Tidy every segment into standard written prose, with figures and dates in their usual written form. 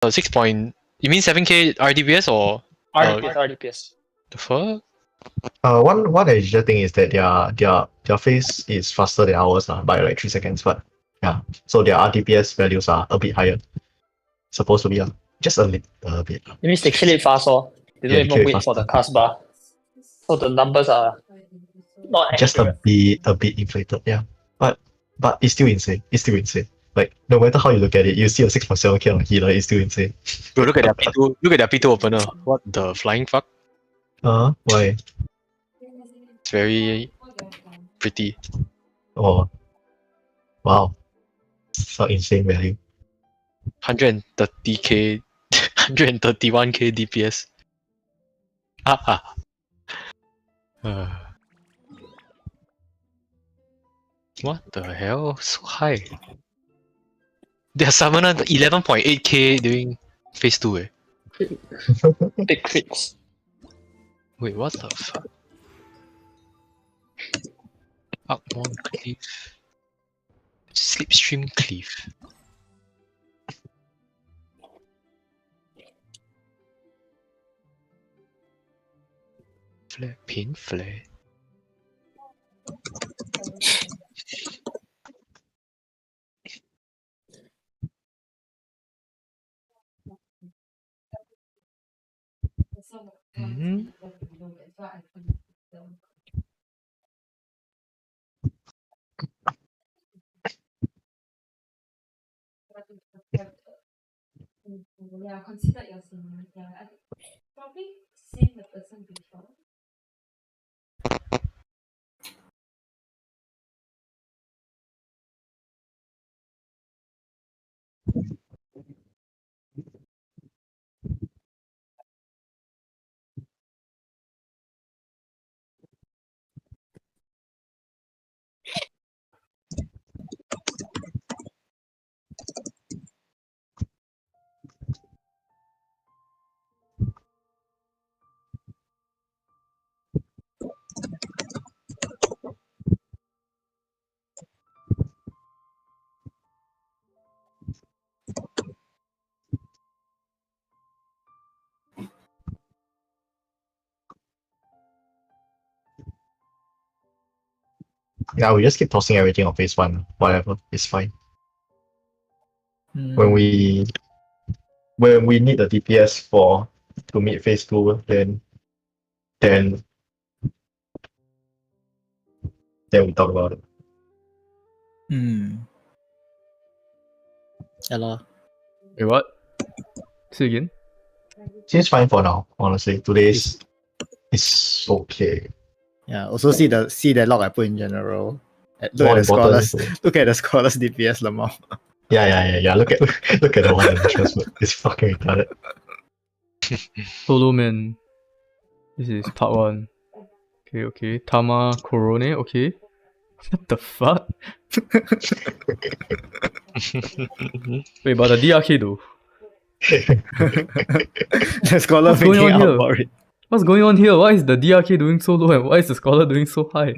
6 point. You mean 7k RDPS or RDPS. the fuck? One additional thing is that their phase is faster than ours by like 3 seconds, but yeah, so their RTPS values are a bit higher. Supposed to be just a little bit. It means they kill it fast, or they don't even wait for the cast bar. So the numbers are not just accurate. a bit inflated, yeah. But it's still insane. It's still insane. Like no matter how you look at it, you see a 6.7k on healer, it's still insane. Bro, look at their P2. Look at their P2 opener. What the flying fuck? Why? It's very pretty. Oh, wow, so insane value. 130k, 131k DPS. What the hell? So high. Their summoner 11.8k during phase 2 eh. Big crits. Wait, what the fuck? Up one cleave. Slipstream cleave. Flare, pin flare. Yeah, consider your senior. Yeah, I probably seen the person before. Yeah, we just keep tossing everything on phase 1. Whatever, it's fine. When we need the DPS to meet phase 2, then we talk about it. Hello. Wait, what? Say again? Seems fine for now, honestly. Today's is okay. Yeah, also see the log I put in general. Look More at the important scholars. Look at the scholars DPS Lamar. Yeah. Look at the one in the transfer. It's fucking retarded. Solo man. This is part 1. Okay. Tama Korone, okay. What the fuck? Wait, but the DRK though. The scholar What's going making on out here? for it. What's going on here? Why is the DRK doing so low and why is the scholar doing so high?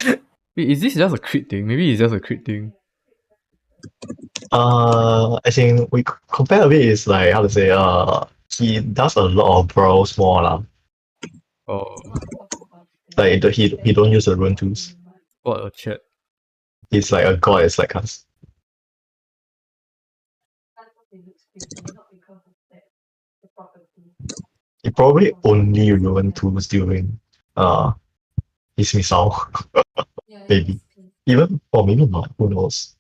Wait, is this just a crit thing? Maybe it's just a crit thing. I think we compare a bit is like how to say he does a lot of brawls more lah. Oh, Like he don't use the rune tools. what a chat. He's like a god, it's like us. He probably only rune tools during his missile. Maybe. Even or maybe not, who knows?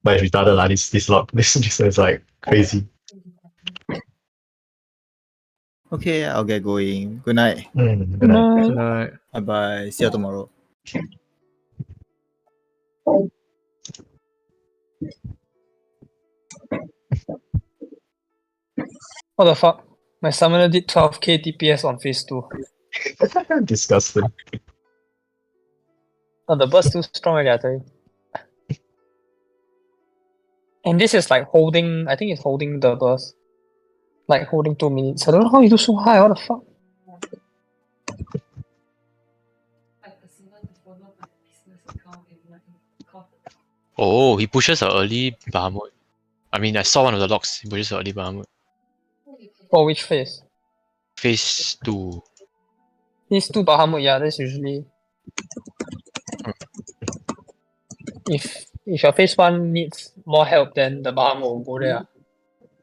But it's retarded lah, this lot. This is like crazy. Okay, I'll get going. Good night. Good night. Good night. Bye bye. See you tomorrow. What the fuck? My summoner did 12k DPS on phase 2. Disgusting. Oh, the burst too strong already, I tell you. And this is like holding, I think it's holding the burst. Like holding 2 minutes. I don't know how you do so high, what the fuck? Oh, he pushes a early Bahamut. I mean, I saw one of the logs. He pushes a early Bahamut. For which phase? Phase 2. These two Bahamut, yeah, that's usually if your phase 1 needs more help, then the Bahamut will go there.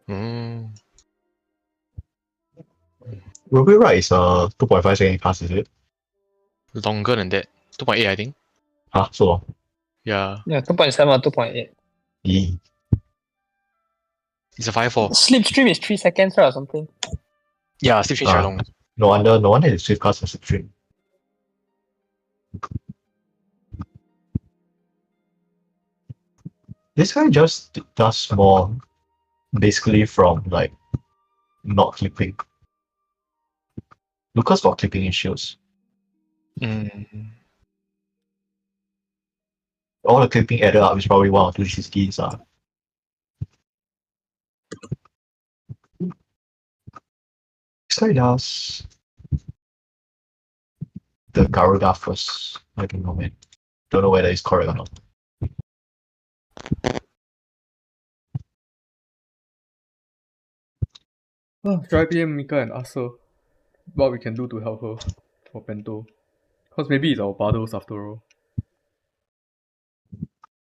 Mm. Ruby Right is a 2.5 second cast, is it? Longer than that. 2.8, I think. Huh, so long. Yeah. Yeah, 2.7 or 2.8. Yee. It's a 5-4. Slipstream is 3 seconds or something. Yeah, sleep change very long. No wonder it's Swift cast as a stream. This guy just does more basically from like not clipping. Lucas got clipping issues. Mm. All the clipping added up is probably 1 or 2 GCDs. This guy does the Garuda first. I don't know, man. Don't know whether it's correct or not. Should I PM Mika and ask her what we can do to help her for Pento? Because maybe it's our Bardos after all.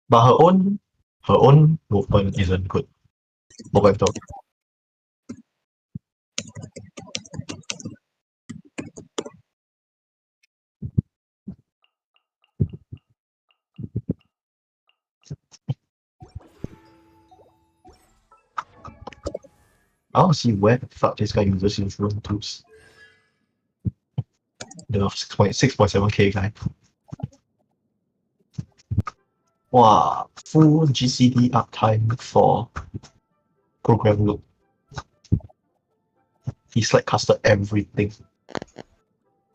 But her own movement isn't good. Momentum. I don't see where the fuck this guy uses his room tools. The 6.7k guy. Wow, full GCD uptime for program loop. He's like casted everything.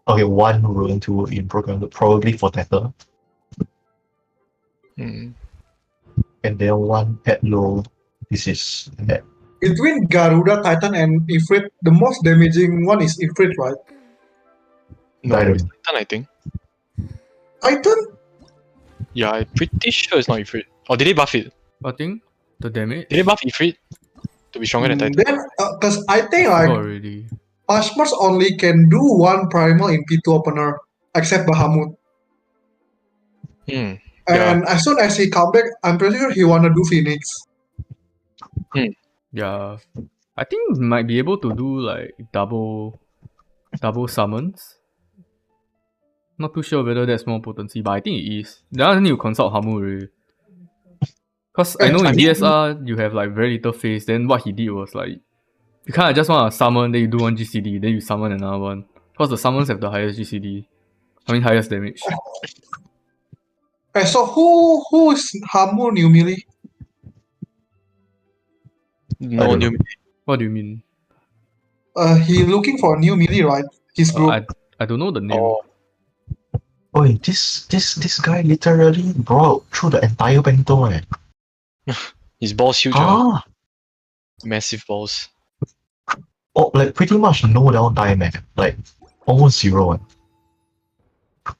Okay, one ruin tool in program loop, probably for Tether. Mm. And then one at low. This is at Between Garuda, Titan, and Ifrit, the most damaging one is Ifrit, right? No, I don't it's know. Titan, I think. Titan? Yeah, I'm pretty sure it's not Ifrit. Or did they buff it? I think the damage. Did they buff Ifrit to be stronger than Titan? Then, because I think Forgot like already. Pashmars only can do one primal in P2 opener, except Bahamut. Hmm. And as soon as he come back, I'm pretty sure he wanna do Phoenix. Yeah. I think might be able to do like double summons. Not too sure whether that's more potency, but I think it is. Then I need to consult Hamu already. Cause I know in DSR you have like very little face, then what he did was like you kinda just wanna summon, then you do one GCD, then you summon another one. Cause the summons have the highest GCD. I mean highest damage. So who is Hamu New Melee? No don't new. know. What do you mean? He looking for a new melee, right? His group. I don't know the name. Oh, Oi, this guy literally brought through the entire bento, his balls huge. Ah, Massive balls. oh, like pretty much no downtime, like almost 0.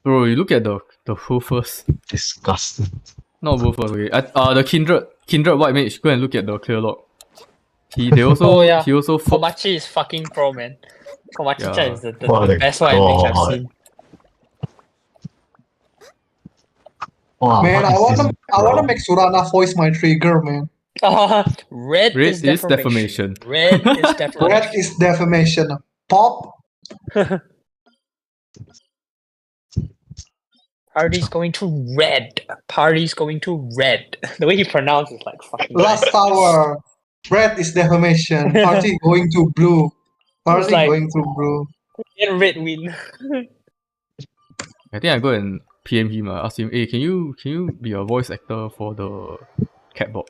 Bro, you look at the whole first. Disgusting. Not both first, okay. The Kindred White Mage, go and look at the clear log. They also Oh, yeah. he also fought. Komachi is fucking pro, man. Komachi Yeah. is the What the best one I've God. seen. Wow, Man, I what is wanna this, I wanna bro? make Surana voice my trigger, man. Red is defamation. Red is defamation. Red is defamation. Pop. Party's going to red. Party's going to red. The way he pronounces is like fucking Last tower. Red is defamation. Party going to blue. Party like- going to blue. and red win. I think I go and PM him. Ask him, hey, can you be a voice actor for the catbot?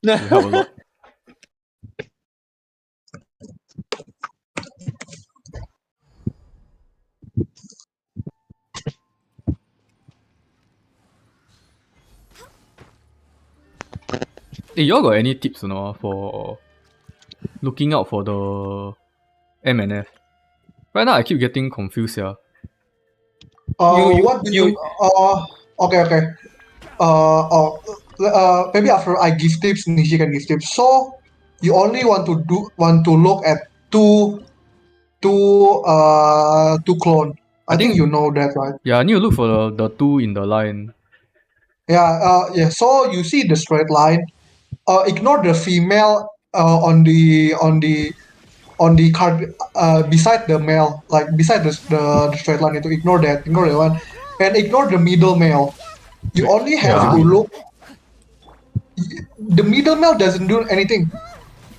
Will help a lot. Hey, y'all got any tips or not for looking out for the MNF? Right now I keep getting confused here. You- What do you? Okay. maybe after I give tips, Nishi can give tips. So you only want to look at two clone. I think you know that, right? Yeah, I need to look for the two in the line. Yeah. So you see the straight line. Ignore the female on the card beside the male, like beside the straight line. To ignore that one, and ignore the middle male. You only have Yeah. to look. The middle male doesn't do anything.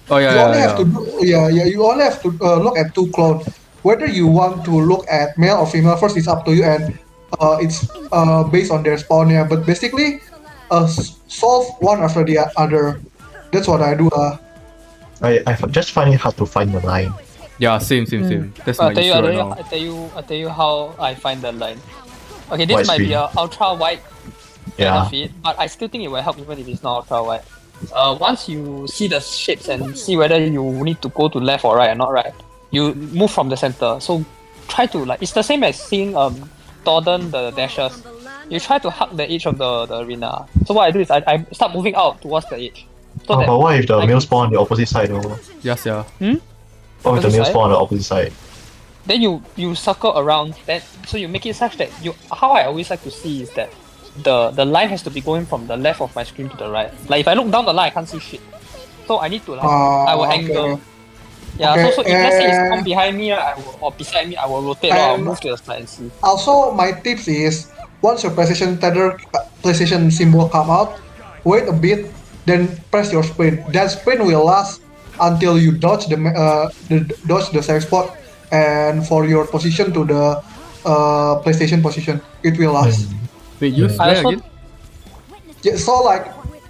Oh yeah, You only yeah, have to yeah. do, you only have to look at two clones. Whether you want to look at male or female first is up to you, and it's based on their spawn. Yeah, but basically, solve one after the other. That's what I do. Just find it hard to find the line. Yeah, same. That's my I'll tell you, issue right now. I'll tell you how I find the line. Okay, this White might be screen. a ultra wide Yeah. benefit, but I still think it will help even if it's not ultra wide. Once you see the shapes and see whether you need to go to left or right or not right, you move from the center. So try to like it's the same as seeing Torden the dashes. You try to hug the edge of the arena. So what I do is I start moving out towards the edge. So Oh, that but what if the I male can- spawn on the opposite side though? Yes, yeah. What if the Opposite male side? spawn on the opposite side? Then you circle around that, so you make it such that you. How I always like to see is that the line has to be going from the left of my screen to the right. Like if I look down the line, I can't see shit. So I need to I will Okay. angle. Yeah. Okay, So if let's say it's and- come behind me, right, or beside me, I will rotate. Or I'll And- move to the side and see. Also, my tips is once your PlayStation symbol come out, wait a bit, then press your sprint. That sprint will last until you dodge the safe spot, and for your position to the PlayStation position, it will last. Wait, use I where also again? Yeah, so like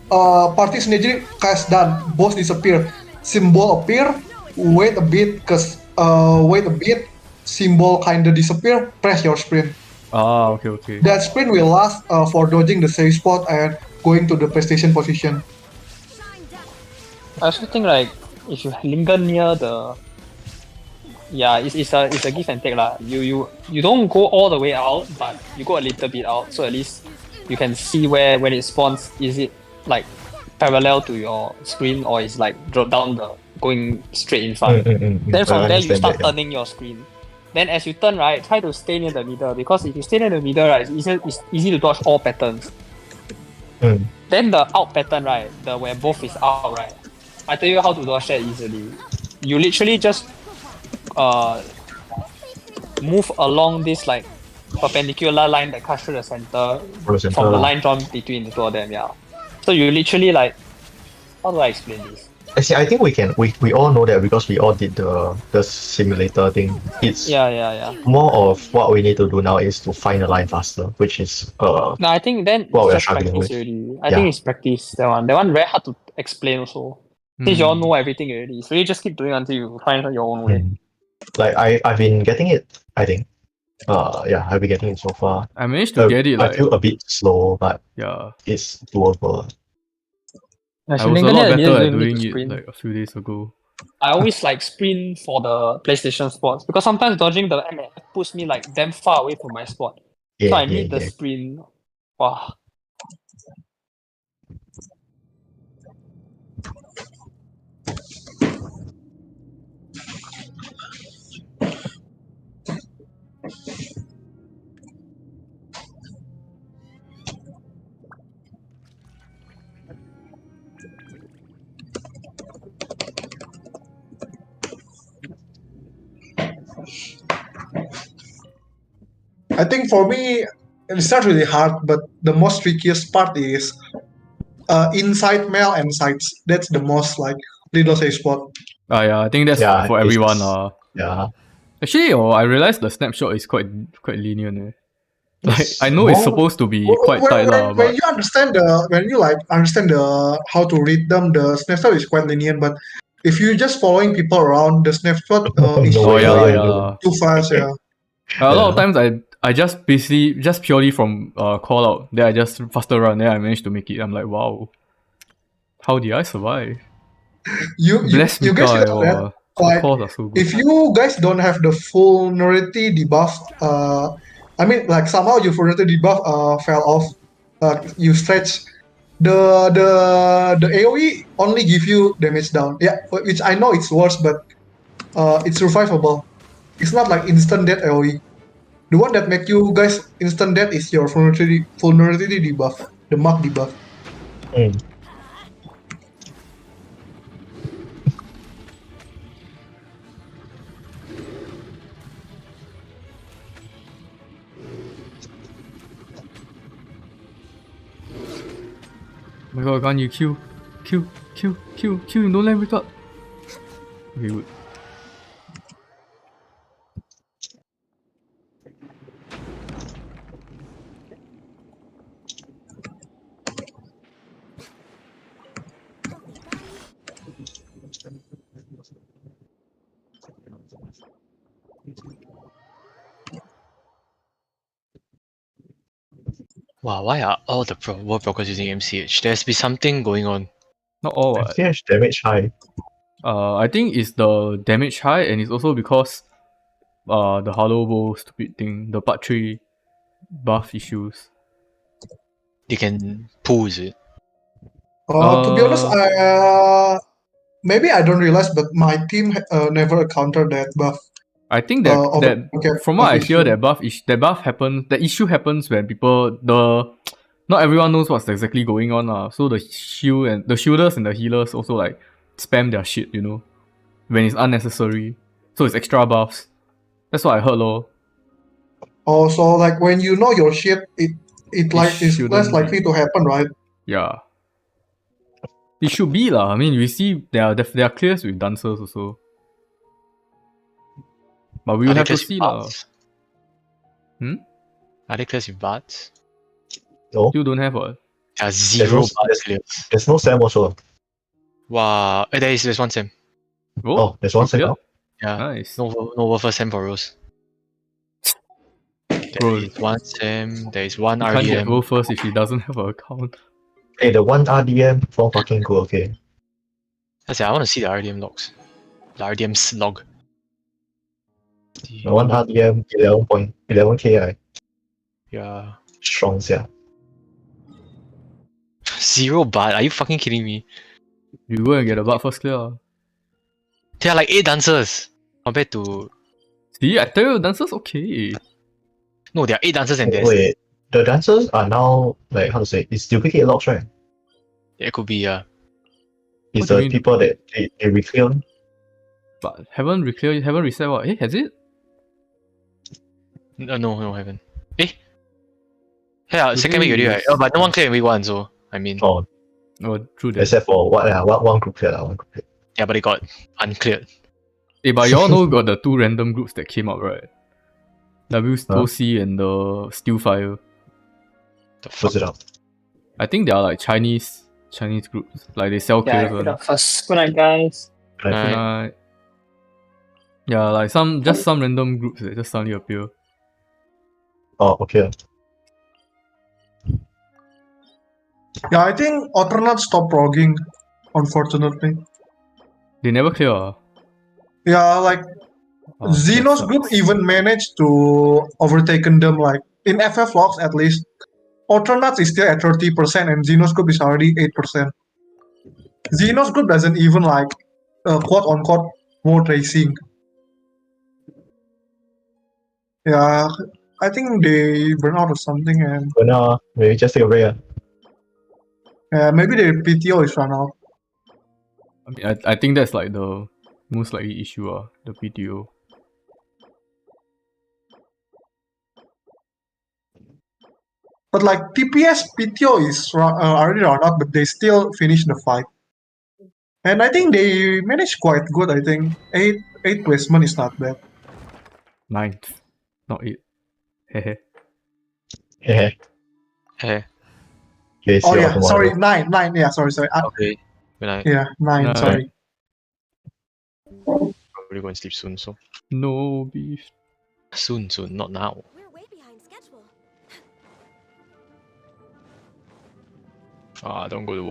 party sendiri cast done, boss disappear, symbol appear, wait a bit, symbol kinda disappear, press your sprint. Ah, okay. That sprint will last for dodging the safe spot and going to the PlayStation position. I also think like if you linger near the. Yeah, it's a give and take lah. You don't go all the way out, but you go a little bit out, so at least you can see where when it spawns. Is it like parallel to your screen or is like drop down going straight in front? Then from I there you understand start that, yeah. turning your screen. Then as you turn right, try to stay near the middle because if you stay near the middle right, it's easy to dodge all patterns. Then the out pattern right, the where both is out right. I tell you how to dodge that easily. You literally just move along this like perpendicular line that cuts through the center from the line drawn between the two of them, yeah. So you literally like how do I explain this? Actually, I think we all know that because we all did the simulator thing. It's Yeah. more of what we need to do now is to find the line faster, which is No, I think then What we're it's just struggling practice with. already. I think it's practice that one. That one very hard to explain also. Since you all know everything already. So you just keep doing until you find your own way. like I've been getting it, I think. Yeah, I've been getting it so far. I managed to get it I like feel a bit slow, but yeah. it's doable. I was a lot better at doing it like a few days ago. I always like sprint for the PlayStation spots because sometimes dodging the MF puts me like damn far away from my spot. Yeah, So I yeah, need the yeah. sprint. Wow. I think for me, it's not really hard, but the most trickiest part is inside mail and sides. That's the most like little safe spot. Ah yeah, I think that's Yeah, for it's- everyone. Yeah. Actually, I realized the snapshot is quite lenient. Like I know it's more- supposed to be quite tight lah, When but you understand how to read them, the snapshot is quite lenient. But if you just following people around, the snapshot is No oh way, yeah no lah, way, yeah no. lah. too fast. Yeah. A lot of times I just basically just purely from call out, then I just faster run, then I managed to make it. I'm like, wow, how did I survive? You Bless me, guys God, know that. wow. Like, The calls are so good. if you guys don't have the vulnerability debuff, I mean, like somehow your vulnerability debuff fell off. You stretch the AoE only give you damage down. Yeah, which I know it's worse, but it's survivable. It's not like instant death AoE. The one that make you guys instant death is your vulnerability debuff, the mark debuff. Mm. Oh my god, can't you Q? Q, don't let me wake up. Okay, good. Wow, why are all the world proggers using MCH? There's be something going on. Not all. FTH damage high. I think it's the damage high, and it's also because the hollow bow stupid thing, the part 3 buff issues. They can pull, is it? To be honest, maybe I don't realize, but my team never encountered that buff. I think that okay, from what I hear, issue. that buff happens. The issue happens when people not everyone knows what's exactly going on. So the shielders and the healers also like spam their shit, you know, when it's unnecessary. So it's extra buffs. That's what I heard, lor. Also, like when you know your shit, it is less likely to happen, right? Yeah. It should be lah. I mean, we see there are clears with dancers also. But we will have to see lah. Are they clears with bards? No. You don't have what? There are zero bards clears. There's no Sam also. Wow. There's one Sam. Oh, there's one Sam now? Yeah. Nice. No first Sam for Rose. There is one Sam, there is one You can't get RDM. go first if he doesn't have an account. Hey, the one RDM for fucking cool, okay. I want to see the RDM logs. The RDM's log. The one RDM 11k. Yeah. Strong, yeah. Zero bard? Are you fucking kidding me? You go and get a bard first clear. There are like 8 dancers compared to. See, I tell you, dancers okay. No, there are 8 dancers and there's. Wait, the dancers are now, like, how to say, it's duplicate logs, right? It could be, It's What do you the mean? people that they reclear. But haven't reset what? Has it? No, haven't. Yeah, second week already, right? Oh, but no one cleared in week 1, so I mean. Oh, Oh, true that. except for one group clear, one group clear. Yeah, but it got uncleared. But y'all know got the 2 random groups that came up, right? WOC and the Steelfire. The fuck? Close it up. I think they are like Chinese groups. Like they sell Yeah, clears good one. luck first. Good night, guys. Right. Yeah, like some random groups that just suddenly appear. Oh, okay. Yeah, I think alternate stop progging, unfortunately. They never clear. Yeah, like Oh, Xenos that group sucks. even managed to overtaken them, like in FF logs at least. Alternate is still at 30% and Xenos group is already 8%. Xenos group doesn't even like quote unquote more tracing. Yeah, I think they burn out or something, and But now, maybe just take a break. maybe the PTO is run out. I mean, I think that's like the most likely issue, the PTO. But like TPS PTO is already run out, but they still finish the fight. And I think they managed quite good. I think eight placement is not bad. 9th, not 8. Hehe. Yeah. Hey, Okay, see Oh you yeah, tomorrow. sorry, nine. Yeah, sorry. okay. Good night. Yeah, nine. Nine. Sorry. Probably go and sleep soon, so. No beef. Soon, not now. We're way behind schedule. I don't go to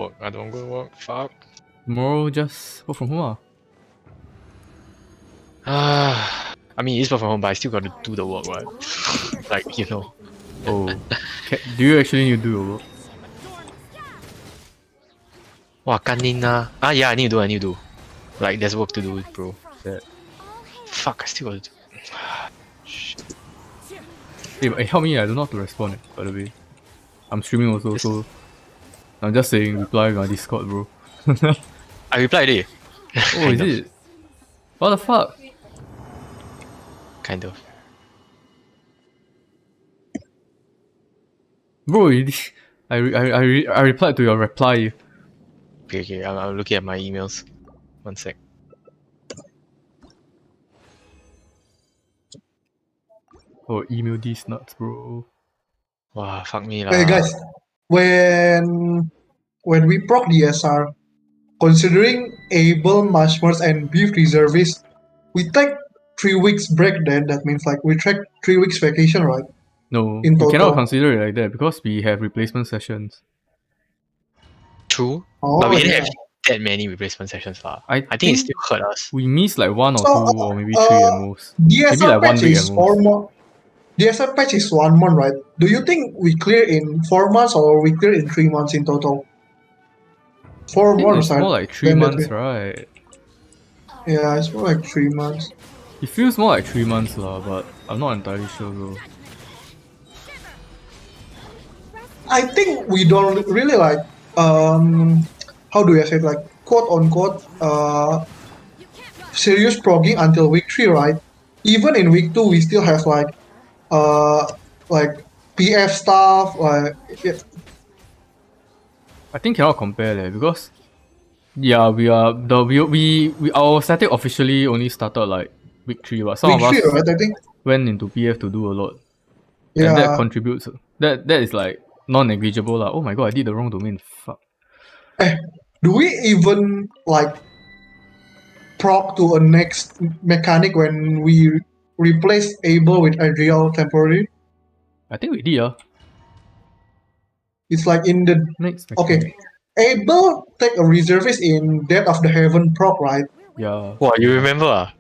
work. Fuck. Tomorrow just work from home. I mean, it's work from home, but I still gotta do the work, right? Like, you know. Oh. Do you actually need to do your work? Wow, kanina. Ah, yeah, I need to do. Like, there's work to do, bro. Yeah. Fuck, I still gotta do. Hey, but help me, I don't know how to respond, by the way. I'm streaming also, so I'm just saying reply on Discord, bro. I replied it. Oh, is it? What the fuck? Kind of. Bro, I replied to your reply. Okay, I'm looking at my emails. One sec. Oh, email these nuts, bro. Wow, fuck me lah. Hey guys, when we proc DSR, considering able marshmallows and beef reservists, we take 3 weeks break. Then that means like we take 3 weeks vacation, right? No, In we cannot total. consider it like that because we have replacement sessions. True. Oh, But we didn't yeah. have that many replacement sessions lah. I I think it think still hurt us. we missed like 1 or So, 2 or maybe 3 at most. Maybe DSR like 1 patch week is at 4 most. months. DSR patch is 1 month, right? Do you think we clear in 4 months or we clear in 3 months in total? 4 I think months, it's right? more like 3 Then that months, way. right? Yeah, it's more like 3 months. It feels more like 3 months lah, but I'm not entirely sure though. I think we don't really like how do I say it, like quote unquote serious progging until week 3, right? Even in week 2 we still have like PF stuff, like I think cannot compare leh because yeah, we are the we our static officially only started like week 3, but some week of 3, us right? I think. went into PF to do a lot. And that Yeah. contributes. That is like non-negligible lah. Oh my god, I did the wrong domain. Fuck. Do we even like proc to a next mechanic when we replace Able with Adriel temporary? I think we did It's like in the next okay. mechanic. Able take a reservist in Death of the Heaven proc, right? Yeah. Wow, you remember ah?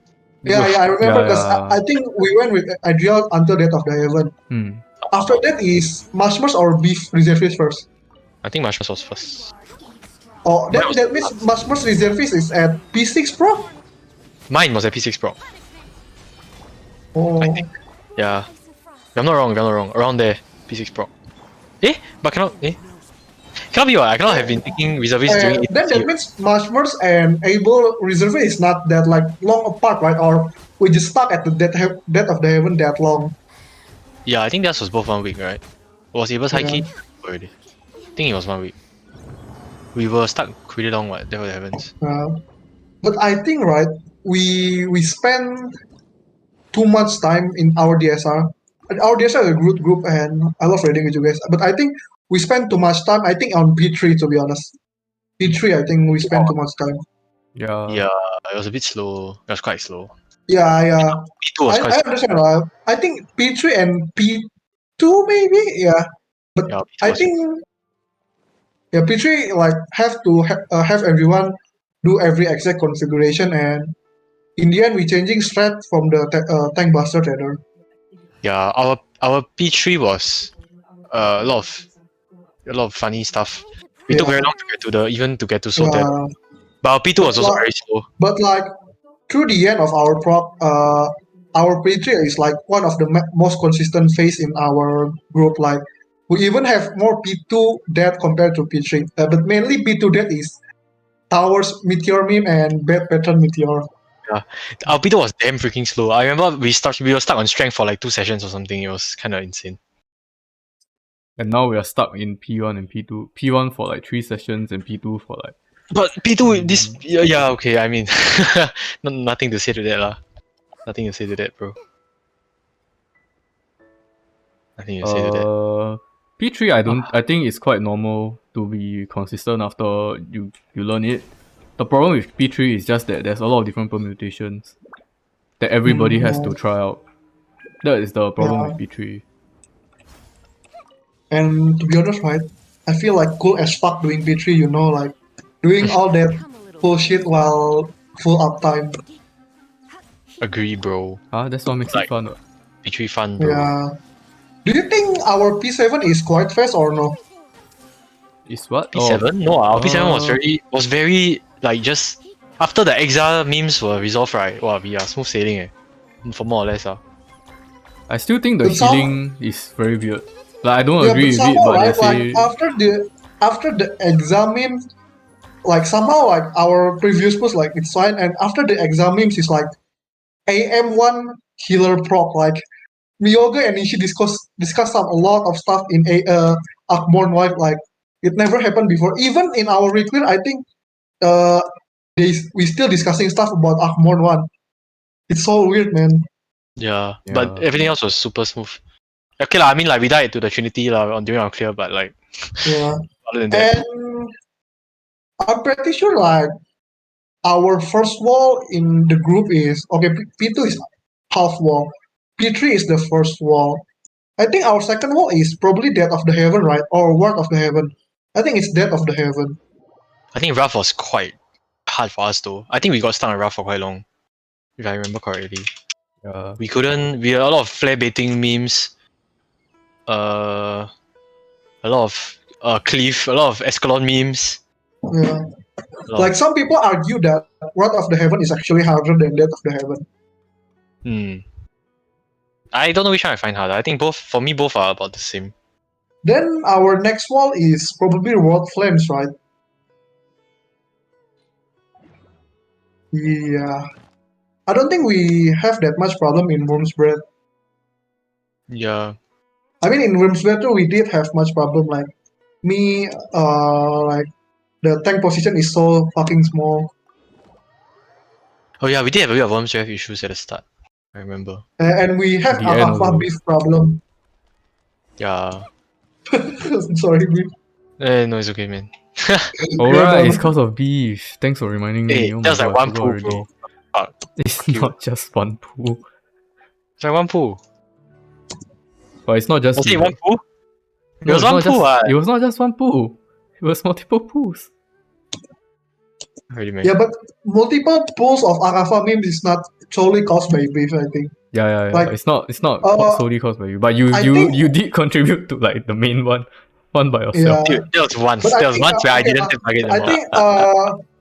Yeah, I remember Yeah, because yeah. I think we went with Adriel until Death of the Heaven. Hmm. After that is Marshmallows or Beef reservist first. I think Marshmallows was first. Oh, that means Marshmallows reservist is at P6 proc? Mine was at P6 Pro. Oh, Yeah. If I'm not wrong. Around there, P6 Pro. But cannot. Cannot be what? I cannot have been taking reservists during and then that ATC. means Marshmallows and Able reservist is not that like long apart, right? Or we just stuck at the Death of the Heaven that long. Yeah, I think that was both 1 week, right? Was Abel's high key? Yeah. Already. I think it was 1 week. We were stuck pretty long, what? Devil Heavens. But I think right, we spend too much time in our DSR. And our DSR is a good group, and I love reading with you guys. But I think we spend too much time. I think on P3, to be honest. P3, I think we spend too much time. Yeah. Yeah, it was a bit slow. It was quite slow. Yeah. P2 was quite I slow. understand. I think P3 and P2 maybe. Yeah, but Yeah, P2 I was think P3 like have to have everyone do every exact configuration, and in the end we changing strat from the tank buster trader. Yeah, our P3 was a lot of funny stuff. We took very long to get to Soul Tab. Yeah. But our P2 was also very slow. But like through the end of our proc, our P3 is like one of the most consistent phase in our group. Like we even have more P2 death compared to P3, but mainly P2 death is Towers Meteor Meme and Bad Pattern Meteor. Our P2 was damn freaking slow. I remember we were stuck on strength for like 2 sessions or something. It was kind of insane. And now we are stuck in P1 and P2. P1 for like 3 sessions and P2 for like. But P2 this yeah okay. I mean, nothing to say to that lah. Nothing to say to that, bro. Nothing to say to that. P3 I think it's quite normal to be consistent after you learn it. The problem with P3 is just that there's a lot of different permutations that everybody has to try out. That is the problem with P3. And to be honest, right, I feel like cool as fuck doing P3, you know, like doing all that bullshit while full uptime. Agree, bro. That's what makes it fun. P3 fun, bro. Yeah. Do you think our P7 is quite fast or no? Is what? P7? No, our P7 was Oh. very like just after the Exa memes were resolved, right? Wow, we are smooth sailing for more or less. I still think the But some- healing is very weird. Like I don't Yeah, agree but with it, somehow, but they right? Like say after the examines, like somehow like our previous post like it's fine, and after the examines is like AM1 healer proc. Like Miyoga and Nishi discuss a lot of stuff in Akborn Wife. Like it never happened before. Even in our reclear, I think uh we still discussing stuff about Akborn 1. It's so weird, man. Yeah, Yeah. but everything else was super smooth. Okay lah, I mean like we died to the Trinity lah during our clear, but like Yeah. other than that, And I'm pretty sure like our first wall in the group is okay. P2 is half wall. P3 is the first wall. I think our second wall is probably Death of the Heaven, right? Or Word of the Heaven. I think it's Death of the Heaven. I think Rough was quite hard for us though. I think we got stuck on Rough for quite long, if I remember correctly. yeah. We had a lot of flare baiting memes. A lot of Cleave, a lot of Escalon memes. Yeah. Like some people argue that Word of the Heaven is actually harder than Death of the Heaven. I don't know which one I find harder. I think both are about the same. Then our next wall is probably World Flames, right? Yeah. I don't think we have that much problem in Worm's Breath. Yeah. I mean, in Worm's Breath too, we did have much problem. Like me, like the tank position is so fucking small. Oh yeah, we did have a bit of Worms Draft issues at the start. I remember. And we have The end Alpha also. beef problem. Yeah. Sorry, beef. No, it's okay, man. Alright, it's cause of beef. Thanks for reminding me. Hey, Oh my that was like god, I one forgot pool, already. bro. Fuck. It's not just one pool. It's like one pool. But it's not just Was it the- one pool? No, was it's one not pool, just- what? It was not just one pool. It was multiple pools. Really, man. Yeah, but multiple pools of Alpha memes is not solely caused by beef, I think. Yeah. Like, it's not uh, solely caused by you. But you I think- did contribute to like the main one by yourself. Yeah. Dude, there was once. But I There was think, once where I okay, didn't target them. I think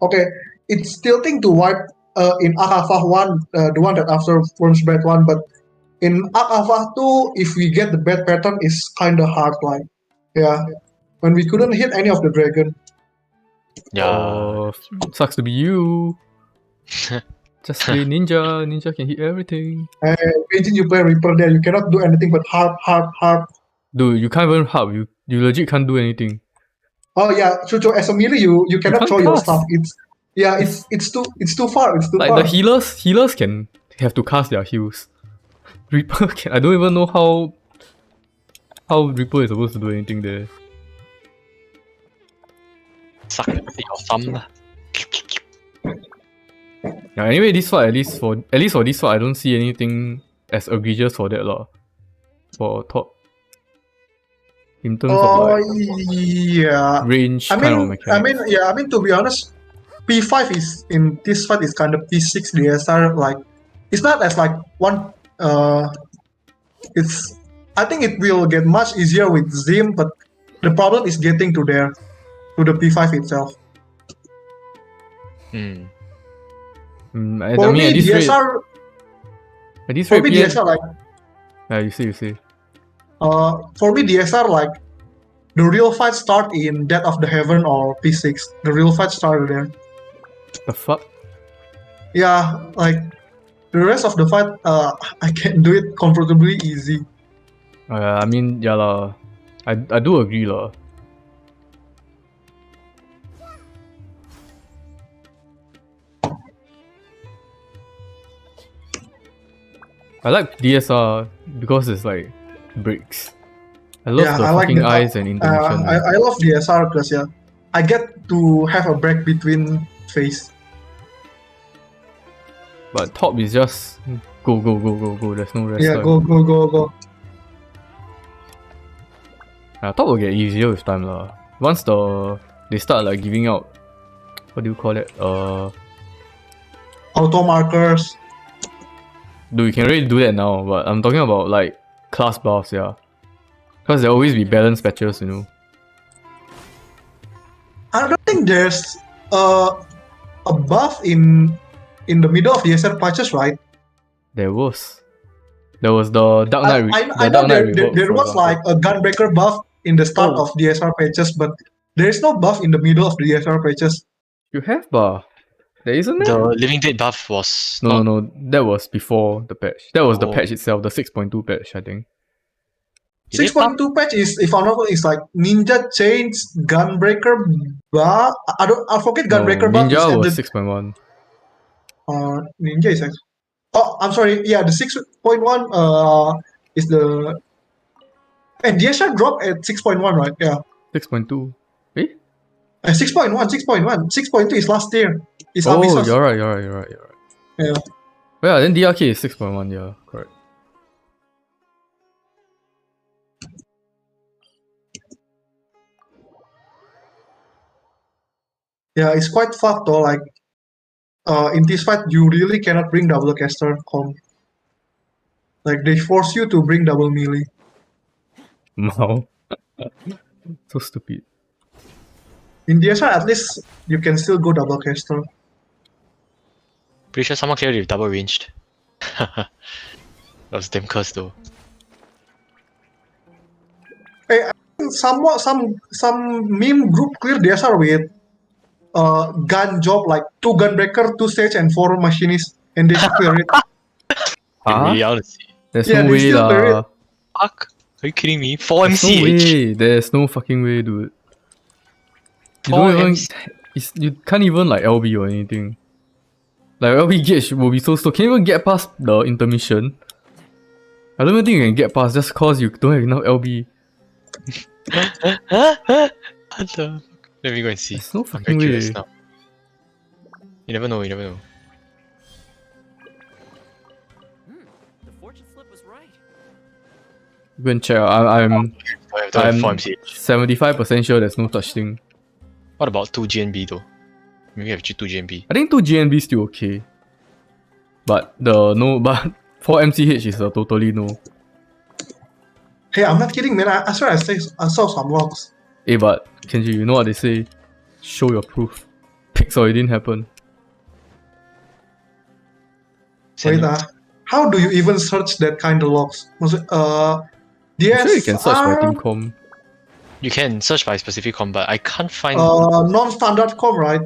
okay, it's tilting to wipe in Alpha 1, the one that after Worm's Breath 1, but in Alpha 2, if we get the bad pattern, it's kinda hard, like, yeah. When we couldn't hit any of the dragon. Yeah. Oh, sucks to be you. Just play ninja. Ninja can hit everything. And imagine you play Reaper there, you cannot do anything but harp. Dude, you can't even harp. You legit can't do anything. Oh yeah, Chucho, as a melee, you cannot can't throw your cast. stuff. It's too far. It's too Like far. the healers can have to cast their heals. Reaper can. I don't even know how Reaper is supposed to do anything there. Suck it. Your thumb lah. Yeah. Anyway, this fight at least for this fight, I don't see anything as egregious for that lah. For top. In terms of like Yeah. range I kind of mean, mechanics. to be honest, P5 is in this fight is kind of P6 DSR. Like, it's not as like one. It's. I think it will get much easier with Zim, but the problem is getting to the P5 itself. Hmm. I For mean, me, at this rate, DSR. at this For rate, me, PS, DSR like. you see. For me, DSR like. The real fight start in Death of the Heaven or P6. The real fight started there. The fuck? Yeah, like the rest of the fight, I can do it comfortably easy. I mean, yeah lah. I do agree lah. I like DSR because it's like breaks. I love Yeah, the I like fucking the- eyes and intermission. I love DSR because I get to have a break between phase. But top is just go. There's no rest. Yeah, time. go. Top will get easier with time lah. Once they start like giving out, what do you call it? Auto markers. Dude, you can already do that now. But I'm talking about like class buffs, yeah. Because there always be balance patches, you know. think there's a buff in the middle of the SR patches, right? There was the Dark Knight. I know there was like a Gunbreaker buff in the start Oh. of DSR patches, but there is no buff in the middle of the DSR patches. You have bar. There isn't there? The Living Dead buff was No, not. no, that was before the patch. That was the Oh. patch itself, the 6.2 patch, I think. Is it buff? 6.2 patch is, if I'm not wrong, is like Ninja Chains Gunbreaker buff. I forget No, Gunbreaker buff. Ninja is was at 6.1. Ninja is actually. Oh, I'm sorry. Yeah, the 6.1 is the. And DSR dropped at 6.1, right? Yeah. 6.2. Eh? 6.1, 6.2 is last year. It's Oh, Abyssos. you're right. Yeah. Yeah, then DRK is 6.1, yeah, correct. Yeah, it's quite fucked though. Like, in this fight, you really cannot bring double caster comp. Like, they force you to bring double melee. Wow. So stupid. In DSR, at least you can still go double caster. Pretty sure someone cleared it with double ranged. That was damn cursed though. Hey, I think some meme group clear DSR with gun job, like 2 gunbreaker, 2 stage, and 4 machinists, and they should clear it. Huh? Really, I wanna see. There's Yeah, no they way still clear lah. it. Fuck? Are you kidding me? 4 There's no MCH? way. There's no fucking way, dude. You don't 4 even. MC. You can't even like LB or anything. Like LB gauge will be so slow. Can't even get past the intermission. I don't even think you can get past just cause you don't have enough LB. What the fuck? Let me go and see. There's no I'm fucking very curious way. now. You never know, you never know. The fortune slip was right. Go and check. I'm I have 4 MCH. 75% sure there's no such thing. What about 2 GNB though? Maybe I have 2 GNB. I think 2 GNB still okay. But but 4 MCH is a totally no. Hey, I'm not kidding, man. I swear I saw some logs. Eh, but Kenji, you know what they say? Show your proof. Pix or it didn't happen. Wait, how do you even search that kind of logs? Was it, I'm DSR, sure you can search by team com. You can search by specific com, but I can't find. non-standard com, right?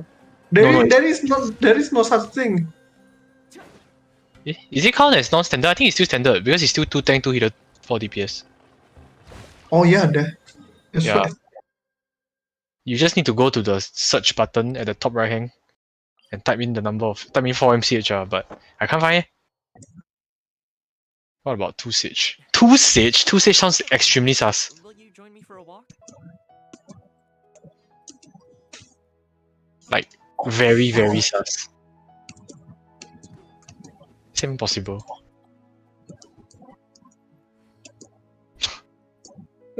No, There is no such thing. Is it count as non-standard? I think it's still standard because it's still 2 tank, 2 healer, 4 DPS. Oh yeah, that's Yeah. right. You just need to go to the search button at the top right hand and type in 4 MCH, but I can't find it. What about 2 Sage? 2 Sage? 2 Sage sounds extremely sus. Will you join me for a walk? Like, very, very sus. It's impossible.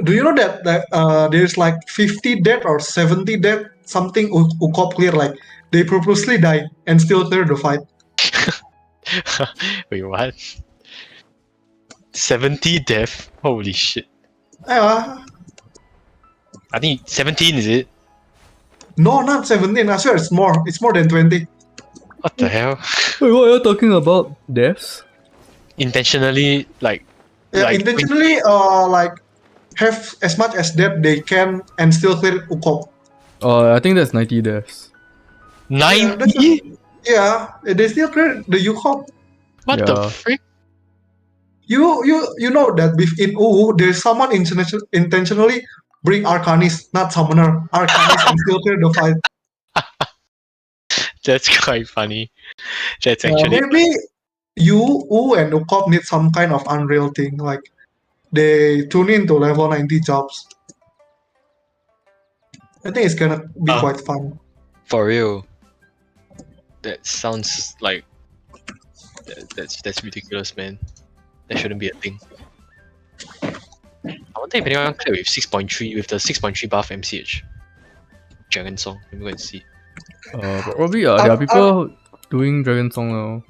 Do you know that there's like 50 dead or 70 dead something Ukop clear, like they purposely die and still clear the fight. Wait, what? 70 death? Holy shit. Uh, I think 17 is it? no, not 17. I swear it's more. It's more than 20. What the hell? Wait, what are you talking about? Deaths? Intentionally, like... Yeah, like intentionally, like have as much as death they can and still clear Ukop. I think that's 90 deaths. 90? Yeah, they still clear the Ukop. What the Yeah. frick? You know that in UU there's someone intentionally bring Arcanist, not Summoner. Arcanist and still clear the fight. That's quite funny. That's actually... Maybe UU and Ukop need some kind of Unreal thing, like they tune into level 90 jobs. I think it's gonna be quite fun. For real. That sounds like... That's ridiculous, man. That shouldn't be a thing. I wonder if anyone clear with 6.3 with the 6.3 buff MCH. Dragon Song. Let me go and see. Probably there are people doing Dragon Song now.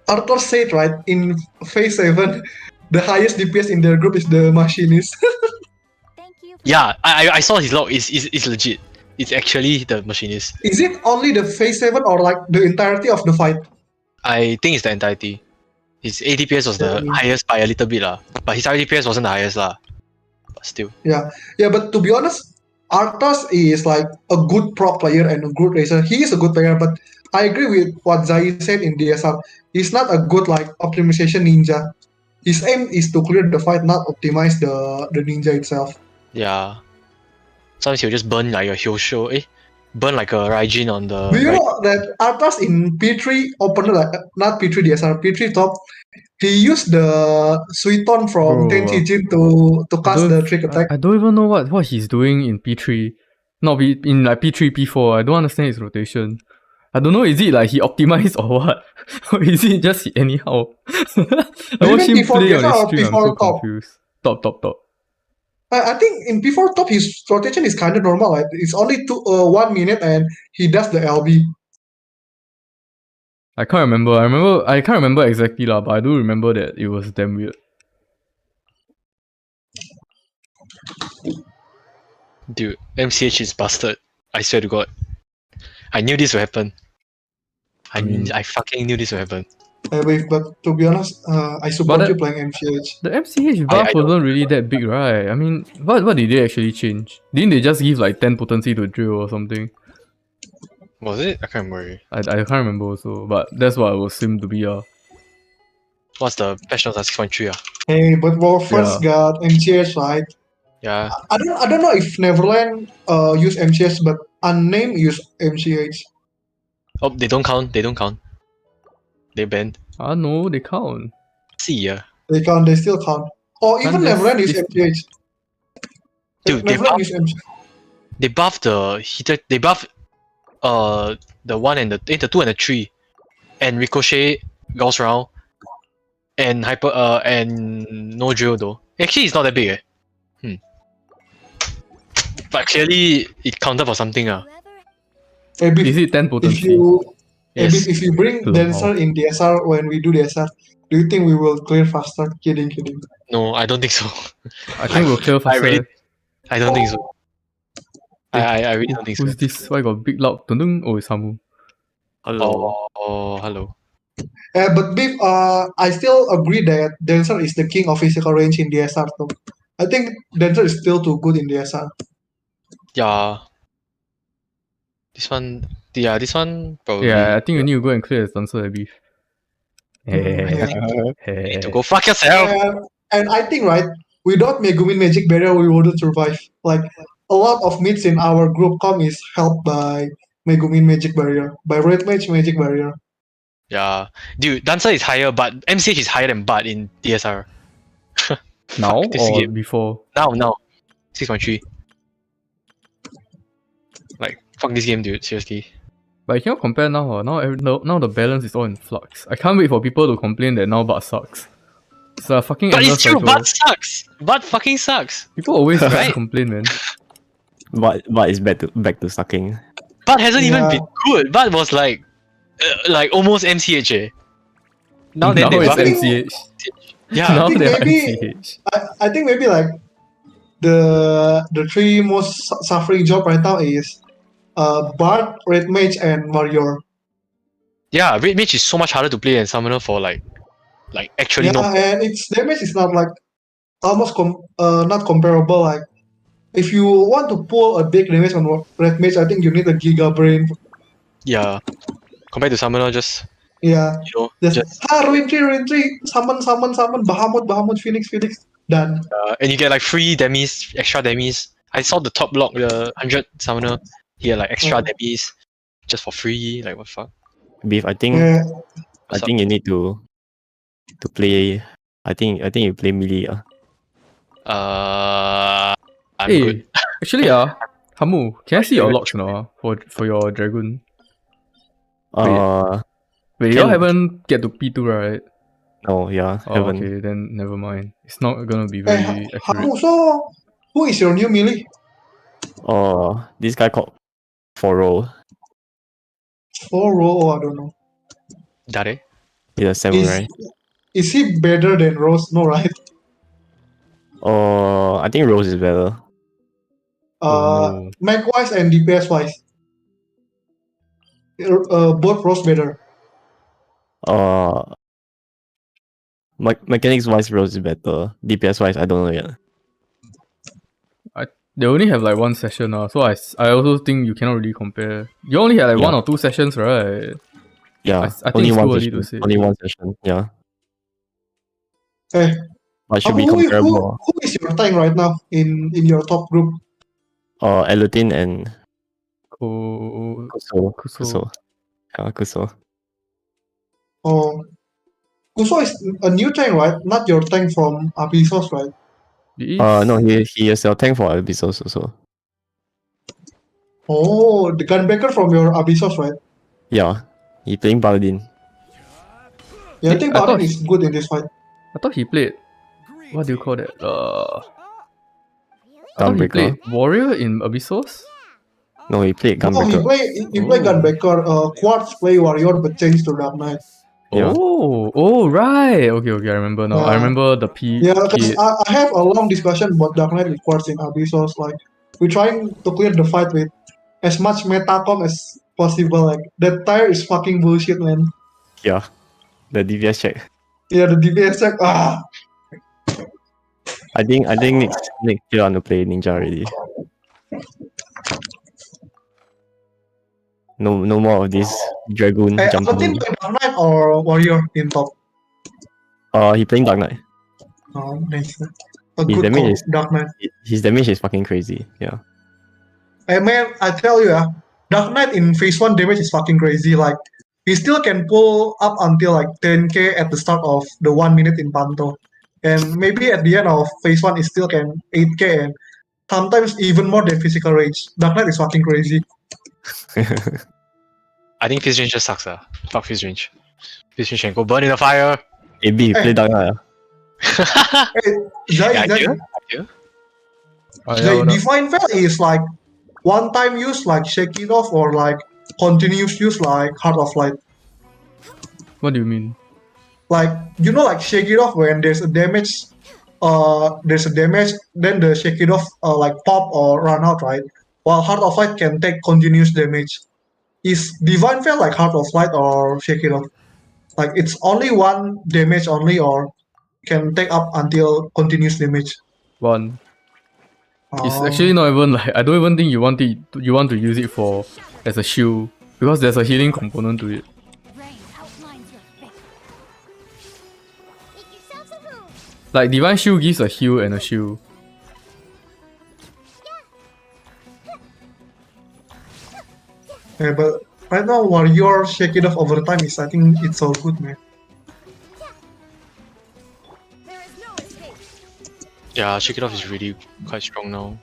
Arthur said right in phase 7, the highest DPS in their group is the Machinist. Yeah, I saw his log. It's legit. It's actually the machinist. Is it only the phase 7 or like the entirety of the fight? I think it's the entirety. His ADPS was the highest by a little bit lah, but his RDPS wasn't the highest lah. But still. Yeah, but to be honest, Arthas is like a good pro player and a good racer. He is a good player, but I agree with what Zai said in DSR. He's not a good like optimization ninja. His aim is to clear the fight, not optimize the ninja itself. Yeah. Sometimes he'll just burn like a Hyosho, burn like a Raijin on the. Do you know that Arthas in P3 opener, like, not P3 DSR, P3 top, he used the Suiton from Bro, Tenchijin to cast the trick attack. I don't even know what he's doing in P3. Not in like P3, P4. I don't understand his rotation. I don't know, is it like he optimized or what? Or is it just anyhow? I watched him play on his stream, I'm so confused. Top. I think in P4 top his rotation is kind of normal. Like it's only 1 minute and he does the LB. I can't remember. I can't remember exactly lah, but I do remember that it was damn weird. Dude, MCH is busted. I swear to God. I knew this would happen. I fucking knew this would happen. But to be honest, I support you playing MCH. The MCH buff wasn't really that big, right? I mean, what did they actually change? Didn't they just give like 10 potency to drill or something? Was it? I can't remember. I can't remember also, but that's what it was seemed to be. What's the patch notes at 6.3? Hey, but Warfers got MCH, right? Yeah. I don't know if Neverland use MCH, but Unnamed use MCH. Oh, they don't count. They banned. No, they count. See ya. They count. They still count. Or even Neverland use MCH. Dude, they buffed the heater. They buffed the 1 and the 2 and the 3, and Ricochet, Gauss round, and hyper and no drill though. Actually, it's not that big. But clearly, it counted for something. Is it 10 potency? If you bring Dancer in DSR when we do DSR, do you think we will clear faster? Kidding. No, I don't think so. I think we'll clear faster. I don't think so. I really don't think so. Who's this? Why got big loud? Oh, it's Hamu. Hello. Oh, hello. But Beef, I still agree that Dancer is the king of physical range in DSR too. I think Dancer is still too good in DSR. Yeah. This one probably. Yeah, I think you need to go and clear the Dancer, Beef. Hey, to go fuck yourself. And I think, right, without Megumin Magic Barrier, we wouldn't survive. Like, a lot of mids in our group com is helped by Megumin Magic Barrier, by Red Mage Magic Barrier. Yeah. Dude, Dancer is higher, but MCH is higher than Bud in DSR. Now or before? Now. 6.3. Like, fuck this game, dude. Seriously. But you cannot compare now. Now the balance is all in flux. I can't wait for people to complain that now Bud sucks. It's a fucking But endless it's true, cycle. Bud sucks! Bud fucking sucks! People always complain, man. But it's back to sucking. Bud hasn't even been good. Bud was like almost MCH. Now it's MCH. Yeah. Now they're maybe, MCH. I think maybe like the 3 most suffering job right now is Bard, Red Mage, and Warrior. Yeah, Red Mage is so much harder to play than Summoner for like actually and its damage is not like almost not comparable. Like if you want to pull a big damage on Red Mage, I think you need a Giga Brain. Yeah. Compared to Summoner, just ruin 3, summon, Bahamut, Phoenix, done. And you get like free demis, extra demis. I saw the top block, the 100 Summoner, he had like extra demis just for free. Like what the fuck? Beef, I think you need to play. I think you play melee. I'm good. Actually, Hamu, can I see your logs now for your dragon? Wait, y'all haven't get to P2, right? No, haven't. Okay, then never mind. It's not gonna be very accurate. Hamu, so who is your new melee? This guy called Foro. I don't know. Dare? He's a samurai. Is he better than Rose? No, right? I think Rose is better. Oh, no. Mech wise and DPS wise. Both roles better. Mechanics wise, Rose is better. DPS wise, I don't know yet. They only have like one session now, so I also think you cannot really compare. You only had like Yeah. 1 or 2 sessions, right? Yeah, I think only it's one too early session. to say. Only one session. Yeah, Eh, but should be who comparable. is your tank right now in your top group? Elutin and Oh, Kuso. Yeah, Kuso. Oh, Kuso is a new tank, right? Not your tank from Abyssos, right? No, he is your tank for Abyssos also. Oh, the gunbreaker from your Abyssos, right? Yeah, he playing Paladin. Yeah, I think I thought Paladin is good in this fight. I thought he played. What do you call that? I thought he Gunbreaker. played Warrior in Abyssos? No, he played No, he Gunbreaker. play gunbreaker. Quartz play warrior, but changed to Dark Knight. Yeah. Oh, right. Okay, I remember now. I Yeah. remember the P. Yeah, because I have a long discussion about Dark Knight with Quartz in Abyssos. Like, we're trying to clear the fight with as much metacom as possible. Like, that tire is fucking bullshit, man. Yeah, the DPS check. Yeah, the DPS check. I think next year I want to play Ninja already. No more of this Dragoon jumping. Aladdin play Dark Knight or Warrior in top? He playing Dark Knight. Oh, nice. His damage is Dark Knight. His damage is fucking crazy. Yeah. Hey man, I tell you, Dark Knight in phase 1 damage is fucking crazy. Like, he still can pull up until like 10k at the start of the 1 minute in Panto. And maybe at the end of phase 1, it still can 8k and sometimes even more than physical range. Dark Knight is fucking crazy. I think Fizz Range just sucks. Fuck Fizz Range. Fizz Range can go burn in the fire. AB, play Dark Knight. Hey, Zai, Divine Veil is like one-time use, like shake it off, or like continuous use, like Heart of Light. What do you mean? Like, you know, like shake it off when there's a damage, then the shake it off like pop or run out, right? While Heart of Light can take continuous damage. Is Divine Veil like Heart of Light or shake it off? Like, it's only one damage only, or can take up until continuous damage. One. It's actually not even like, I don't even think you want to use it for as a shield, because there's a healing component to it. Like Divine Shield gives a heal and a shield. Yeah, but right now Warrior shake it off over time is, I think it's so good, man. Yeah, Shake It Off is really quite strong now.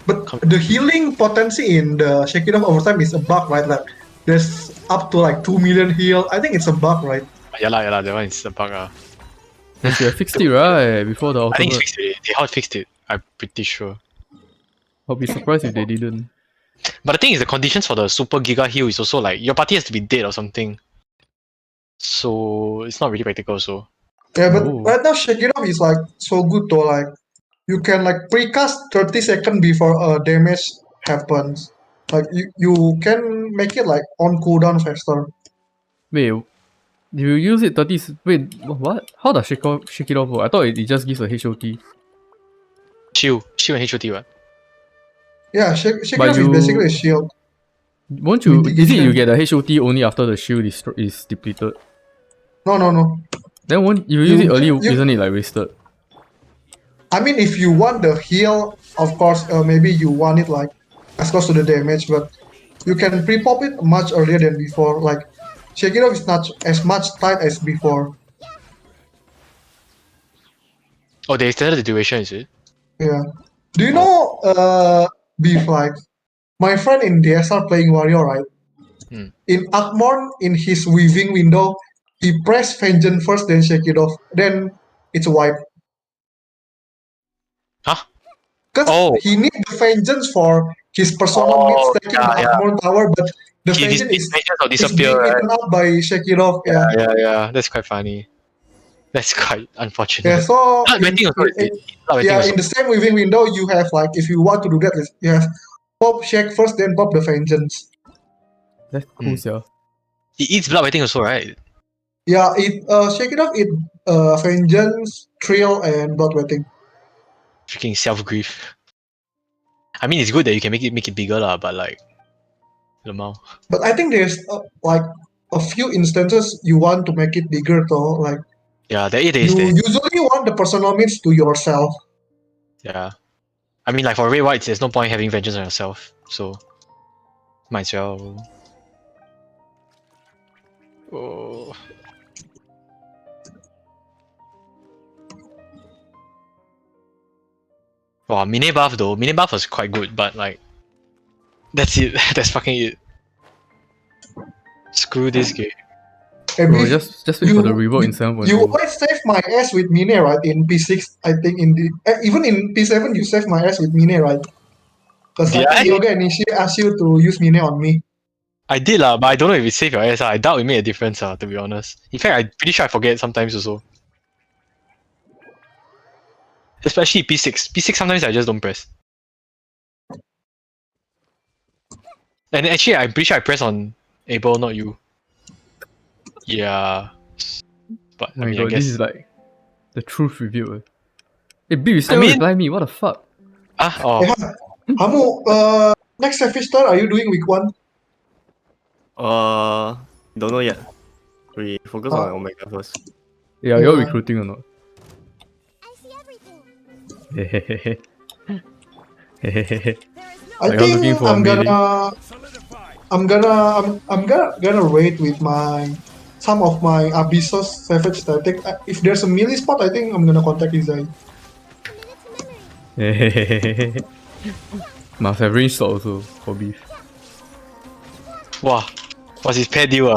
But the healing potency in the shake it off over time is a bug, right? Like, there's up to like 2 million heal. I think it's a bug, right? Yeah, that one is a bug. They should have fixed it right before the I think ultimate. it's fixed it. They hard fixed it. I'm pretty sure. I'll be surprised if they didn't. But the thing is, the conditions for the super giga heal is also like your party has to be dead or something. So it's not really practical. So Yeah, but right now shake it off is like so good though. Like, you can like precast 30 seconds before damage happens. Like, you can make it like on cooldown faster. Wait, you use it 30. Wait, what? How does shake it off work? I thought it just gives a HOT. shield and HOT, what? Yeah, shake it But off is basically a shield. Won't you? Is it Mitigation. you get a HOT only after the shield is depleted? No. Then won't you use it early? you- Isn't it like wasted? I mean, if you want the heal, of course, maybe you want it like as close to the damage, but you can pre-pop it much earlier than before. Like, shake it off is not as much tight as before. Oh, they extended the duration, is it? Yeah. Do you know Beef, like, my friend in DSR playing Warrior, right? In Akmorn, in his weaving window, he pressed Vengeance first, then shake it off. Then it's a wipe. Huh? Because he needs the Vengeance for his persona mid stacking the Akmorn tower, but the Vengeance is disappear, being right? eaten up by shake it off. Yeah. Yeah. That's quite funny. That's quite unfortunate. Yeah, so Blood wetting also is good. Blood wetting yeah, also. in the same within window, you have like if you want to do that, you have pop shake first, then pop the vengeance. That's cool, yeah. It eats blood wetting also, right? Yeah, it shake it off. It vengeance, thrill, and blood wetting. Freaking self-grief. I mean, it's good that you can make it bigger lah, but like, lemao. But I think there's like a few instances you want to make it bigger though. Like Yeah, there it you is there. usually want the personal means to yourself. Yeah. I mean, like for red whites, there's no point having vengeance on yourself, so might as well. Oh. Wow, mini buff though. Mini buff was quite good, but like, that's it. That's fucking it. Screw this game. And Bro, if just wait for the revolt in 7.0. you always save my ass with Mine, right? In P6, I think in the even in P7 you save my ass with Mine, right? Because I Did think I? Yoga initially asked you to use Mine on me. I did lah, but I don't know if it saved your ass. I doubt it made a difference, to be honest. In fact, I'm pretty sure I forget sometimes also. Especially P6. P6 sometimes I just don't press. And actually, I'm pretty sure I press on Abel, not you. Yeah. But Oh I my mean, I god, guess. this is like the truth revealed. Hey, B, you still I mean- reply me? What the fuck? Ah, oh. Yeah. Hamu, next Savage Star, are you doing week 1? Don't know yet. We focus on Oh. Omega first. Yeah, you're Yeah. recruiting or not? Hehehehe. Hehehehe. I Like, I was looking think for a melee. I'm gonna wait with some of my Abyssos Savage static. If there's a melee spot, I think I'm gonna contact Izai. Hehehehe. Must have range slot also for beef. Wow. What's his pair deal? Yeah,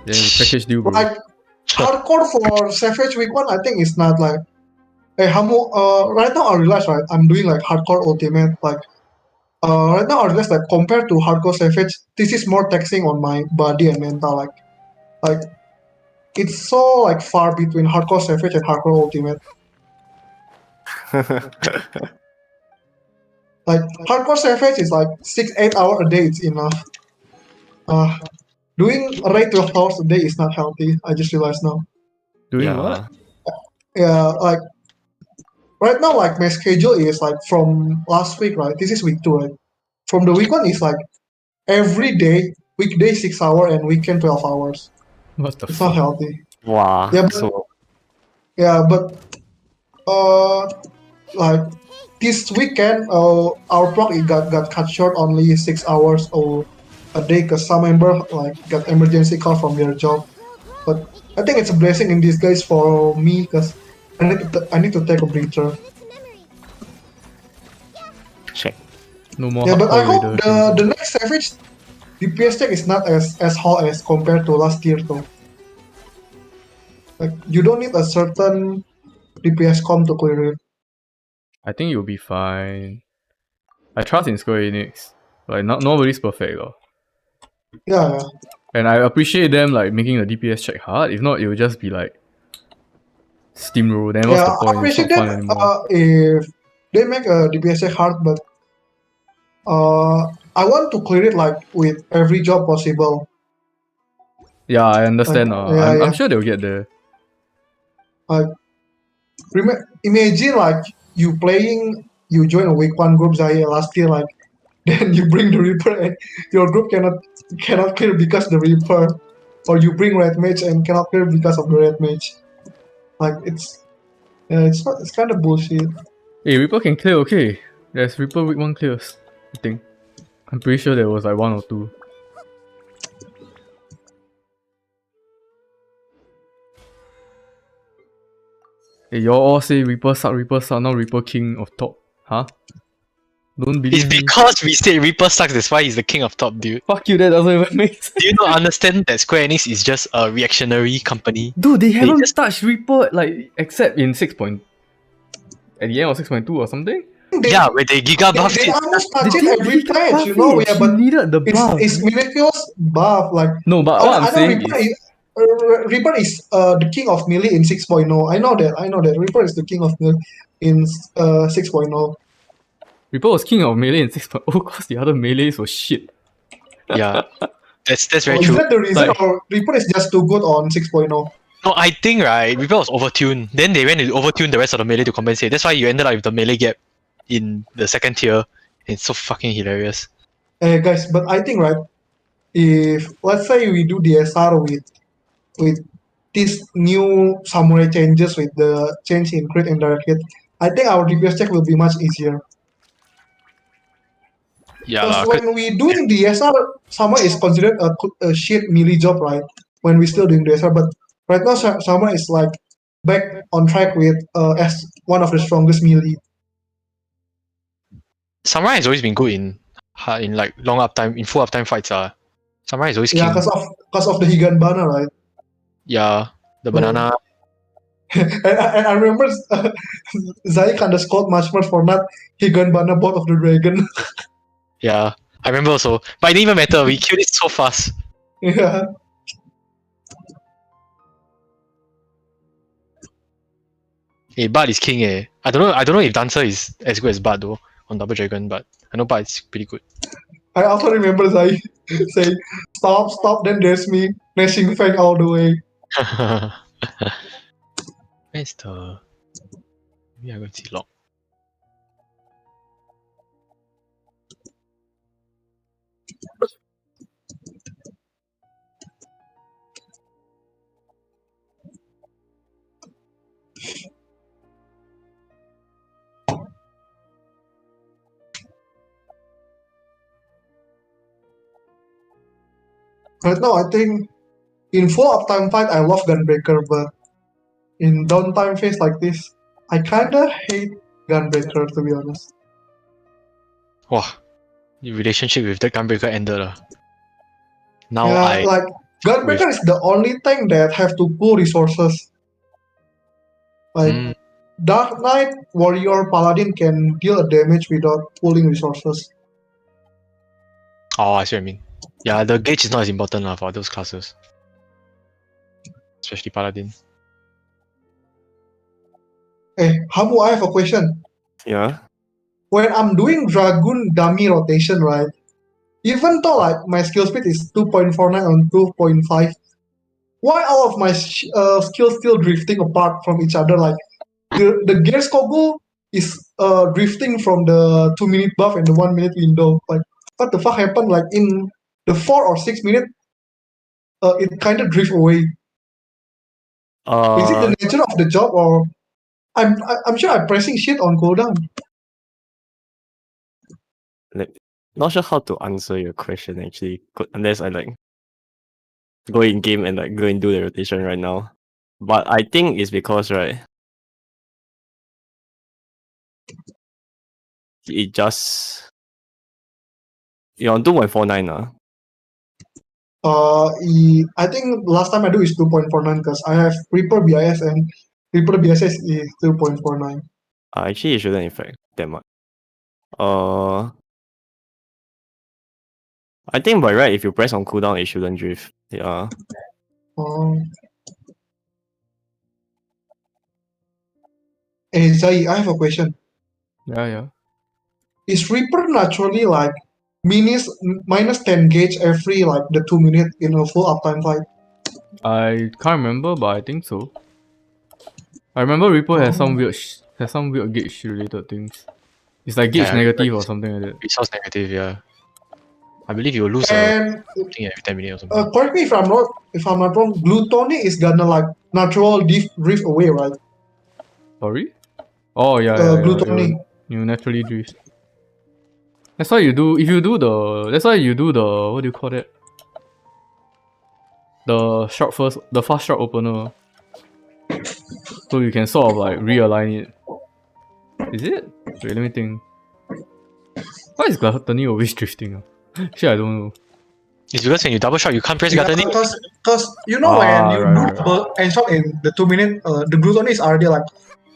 the package deal, bro. Like hardcore for Savage week 1, I think it's not like. Hey Hamu, right now I realize right, I'm doing like hardcore ultimate. Like right now I realize like compared to hardcore Savage, this is more taxing on my body and mental. Like it's so like far between hardcore Savage and hardcore ultimate. Like hardcore Savage is like 6-8 hours a day, it's enough. Doing a raid 12 hours a day is not healthy. I just realized now. Doing what? Yeah, like right now, like my schedule is like from last week, right? This is week 2, right? From the week 1 is like every day, weekday 6 hours and weekend 12 hours. What the It's not fuck? healthy. Wow. Yeah, but- So Yeah, but like this weekend, our prog it got cut short only 6 hours or a day because some member like got emergency call from their job. But I think it's a blessing in disguise for me because I need to take a breather. check. No more Yeah, but I hardcore hope raider. the next Savage DPS check is not as hot as compared to last year though. Like you don't need a certain DPS comp to clear it. I think you'll be fine. I trust in Square Enix. Like, nobody's perfect though. Yeah, yeah. And I appreciate them like making the DPS check hard. If not, it would just be like steamroll. Then what's Yeah, the I point? It's appreciate not fun that anymore. if they make a DPS check hard, but I want to clear it like with every job possible. Yeah, I understand. yeah, I'm yeah. sure they'll get there. Imagine like you join a week 1 group Zaya last year, like then you bring the Reaper and your group cannot clear because the Reaper, or you bring Red Mage and cannot clear because of the Red Mage. Like it's kind of bullshit. Hey, Reaper can clear, okay. There's Reaper week 1 clears, I think. I'm pretty sure there was like 1 or 2. Hey, y'all all say Reaper suck, now Reaper king of top. Huh? Don't It's believe me. because we say Reaper sucks, that's why he's the king of top, dude. Fuck you, that doesn't even make sense. Do you not understand that Square Enix is just a reactionary company? Dude, they haven't just- touched Reaper like except in 6. At the end of 6.2 or something. Yeah, where they giga buffed They it. almost touch They it didn't every really patch, buff you know. it. Yeah, He but needed the buff. it's miraculous buff. Like No, but what I'm saying Reaper is Reaper is the king of melee in 6.0. I know that. Reaper is the king of melee in 6.0. Reaper was king of melee in 6.0 because the other melees were shit. Yeah, that's very Is true. that the reason, Like- or Reaper is just too good on 6.0? No, I think right, Reaper was overtuned. Then they went to overtune the rest of the melee to compensate. That's why you ended up with the melee gap in the second tier. It's so fucking hilarious. Guys, but I think right, if let's say we do DSR with these new samurai changes with the change in crit and direct hit, I think our DPS check will be much easier. Yeah, Because lah. when we doing DSR, samurai is considered a shit melee job, right? When we still doing DSR, but right now samurai is like back on track with as one of the strongest melee. Samurai has always been good in like long uptime, in full uptime fights. Samurai is always Yeah, king. because of the Higanbana, right? Yeah, the banana. and I remember Zai kinda scored much more for not Higanbana Bolt of the Dragon. Yeah, I remember also. But it didn't even matter. We killed it so fast. Yeah. Hey, Bard is king. I don't know if Dancer is as good as Bard though on Double Dragon, but I know Bard is pretty good. I also remember Zai saying, stop, then there's me, Nashing Fang all the way. Where's the... Maybe I go see log. Right now, I think in full uptime fight, I love Gunbreaker, but in downtime phase like this, I kinda hate Gunbreaker, to be honest. Wow, the relationship with that Gunbreaker ended. Now Yeah, like, Gunbreaker is the only thing that have to pull resources. Like, Dark Knight, Warrior, Paladin can deal a damage without pulling resources. Oh, I see what I mean. Yeah, the gauge is not as important for those classes. Especially Paladin. Hey, Hamu, I have a question. Yeah. When I'm doing Dragoon dummy rotation, right? Even though like my skill speed is 2.49 on 2.5, why all of my skills still drifting apart from each other? Like the Gears Kogu is drifting from the 2-minute buff and the 1-minute window. Like what the fuck happened? Like in the 4 or 6 minute, it kind of drift away. Is it the nature of the job, or I'm sure I'm pressing shit on cooldown? Like, not sure how to answer your question actually, unless I like go in game and like go and do the rotation right now. But I think it's because right, it just you're on 2.49 I think last time I do is 2.49 because I have Reaper BIS and Reaper BSS is 2.49. Actually, it shouldn't affect that much. I think by right, if you press on cooldown, it shouldn't drift. Yeah. Hey Zai, I have a question. Yeah. Is Reaper naturally like minus 10 gauge every like the 2 minute in a full uptime fight? I can't remember, but I think so. I remember Reaper has some weird gauge related things. It's like gauge negative or something like that. Resource negative, yeah. I believe you will lose And something every 10 minutes or something. correct me if I'm not wrong, Gluttony is gonna like natural drift away, right? Sorry? Oh yeah. Gluttony. You naturally drift. That's why you do. If you do the. That's why you do the. What do you call that? The fast shot opener. So you can sort of like realign it. Is it? Wait, let me think. Why is Gluttony always drifting? Shit, I don't know. It's because when you double shot, you can't press Gluttony. Because you know when you do double end shot in the 2 minute, the Gluttony is already like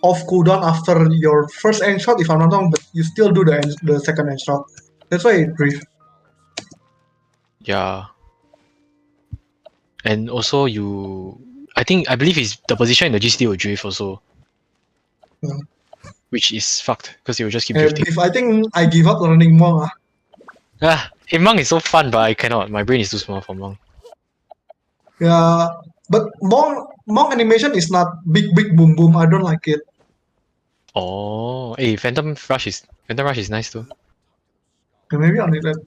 off cooldown after your first end shot, if I'm not wrong, but you still do the second end shot. That's why it drifts. Yeah. And also I believe the position in the GCD will drift also. Yeah. Which is fucked because it will just keep And drifting. if I think I give up learning Monk. Hey, Monk is so fun, but I cannot. My brain is too small for Monk. Yeah, but Monk animation is not big boom boom. I don't like it. Oh, hey, Phantom Rush is nice too. Okay, maybe I'll need that.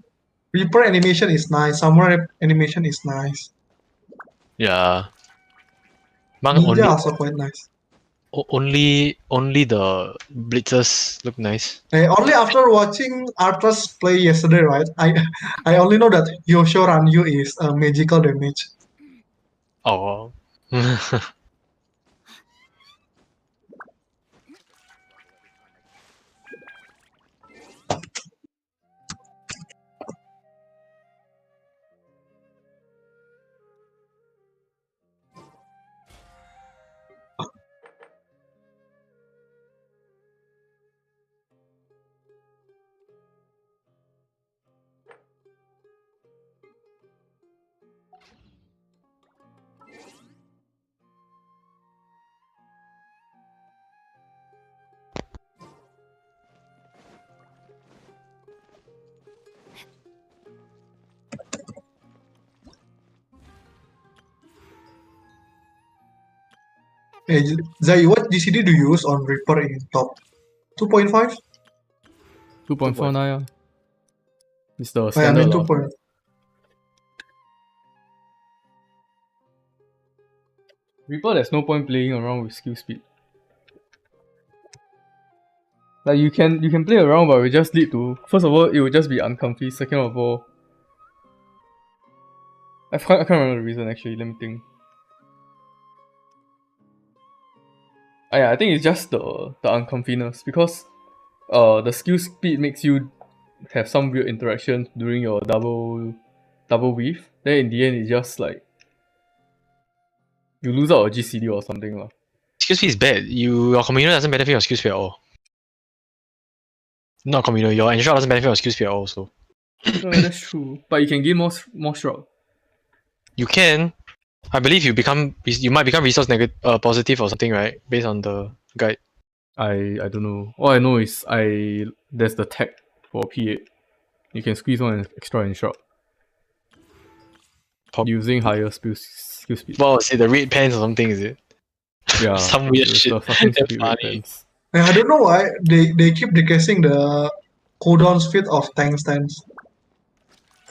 Reaper animation is nice. Samurai animation is nice. Yeah. Monk Ninja only also quite nice. only the blitzers look nice. Only after watching Arthas play yesterday, right? I only know that Yosho Ranyu is magical damage. Oh. Hey, Zai, what GCD do you use on Reaper in top 2.5? 2.49. It's the I standard mean lah. 2. Reaper, there's no point playing around with skill speed. Like you can play around, but it will just lead to, first of all, it will just be uncomfy. Second of all, I can't remember the reason actually. Let me think. Yeah, I think it's just the uncomfiness because the skill speed makes you have some weird interaction during your double weave. Then in the end, it's just like you lose out a GCD or something lah. Skill speed is bad. Your communal doesn't benefit your skill speed at all. Not communal, your ensure doesn't benefit your skill speed at all also. No, that's true. But you can gain more shroud. You can. I believe you might become resource positive or something, right? Based on the guide. I don't know. All I know is there's the tag for P8. You can squeeze one extra in shot. Using higher skill speed. What was it? The red pants or something, is it? Yeah. Some weird shit. The fucking Damn stupid red funny. pants. I don't know why they keep decreasing the cooldown speed of tank stands.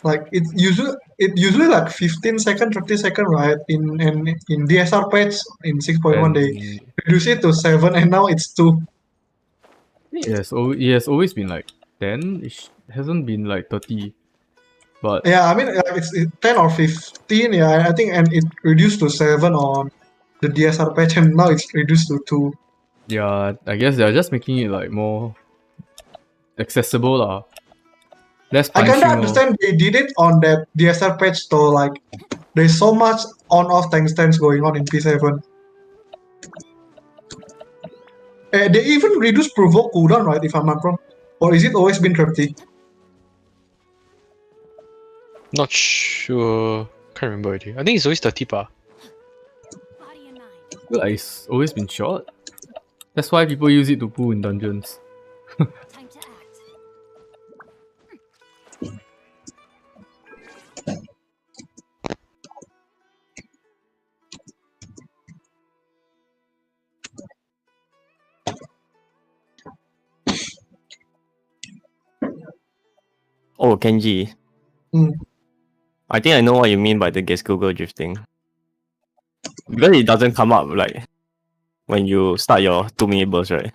Like it usually like 15 second, 30 second, right? In DSR patch in 6.1 they reduce it to 7 and now it's 2. It has always been like 10. It hasn't been like 30. But yeah, I mean it's 10 or 15. Yeah, I think, and it reduced to 7 on the DSR patch, and now it's reduced to 2. Yeah, I guess they're just making it like more accessible lah. Less I punishing. kinda understand they did it on that DSR patch though. Like there's so much on-off tank stands going on in P7. They even reduced provoke cooldown, right? If I'm not wrong, or is it always been 30? Not sure. Can't remember already. I think it's always 30 pa. Well, it's always been short. That's why people use it to pull in dungeons. Oh, Kenji. I think I know what you mean by the guess Google drifting. Because it doesn't come up like when you start your 2-minute burst, right?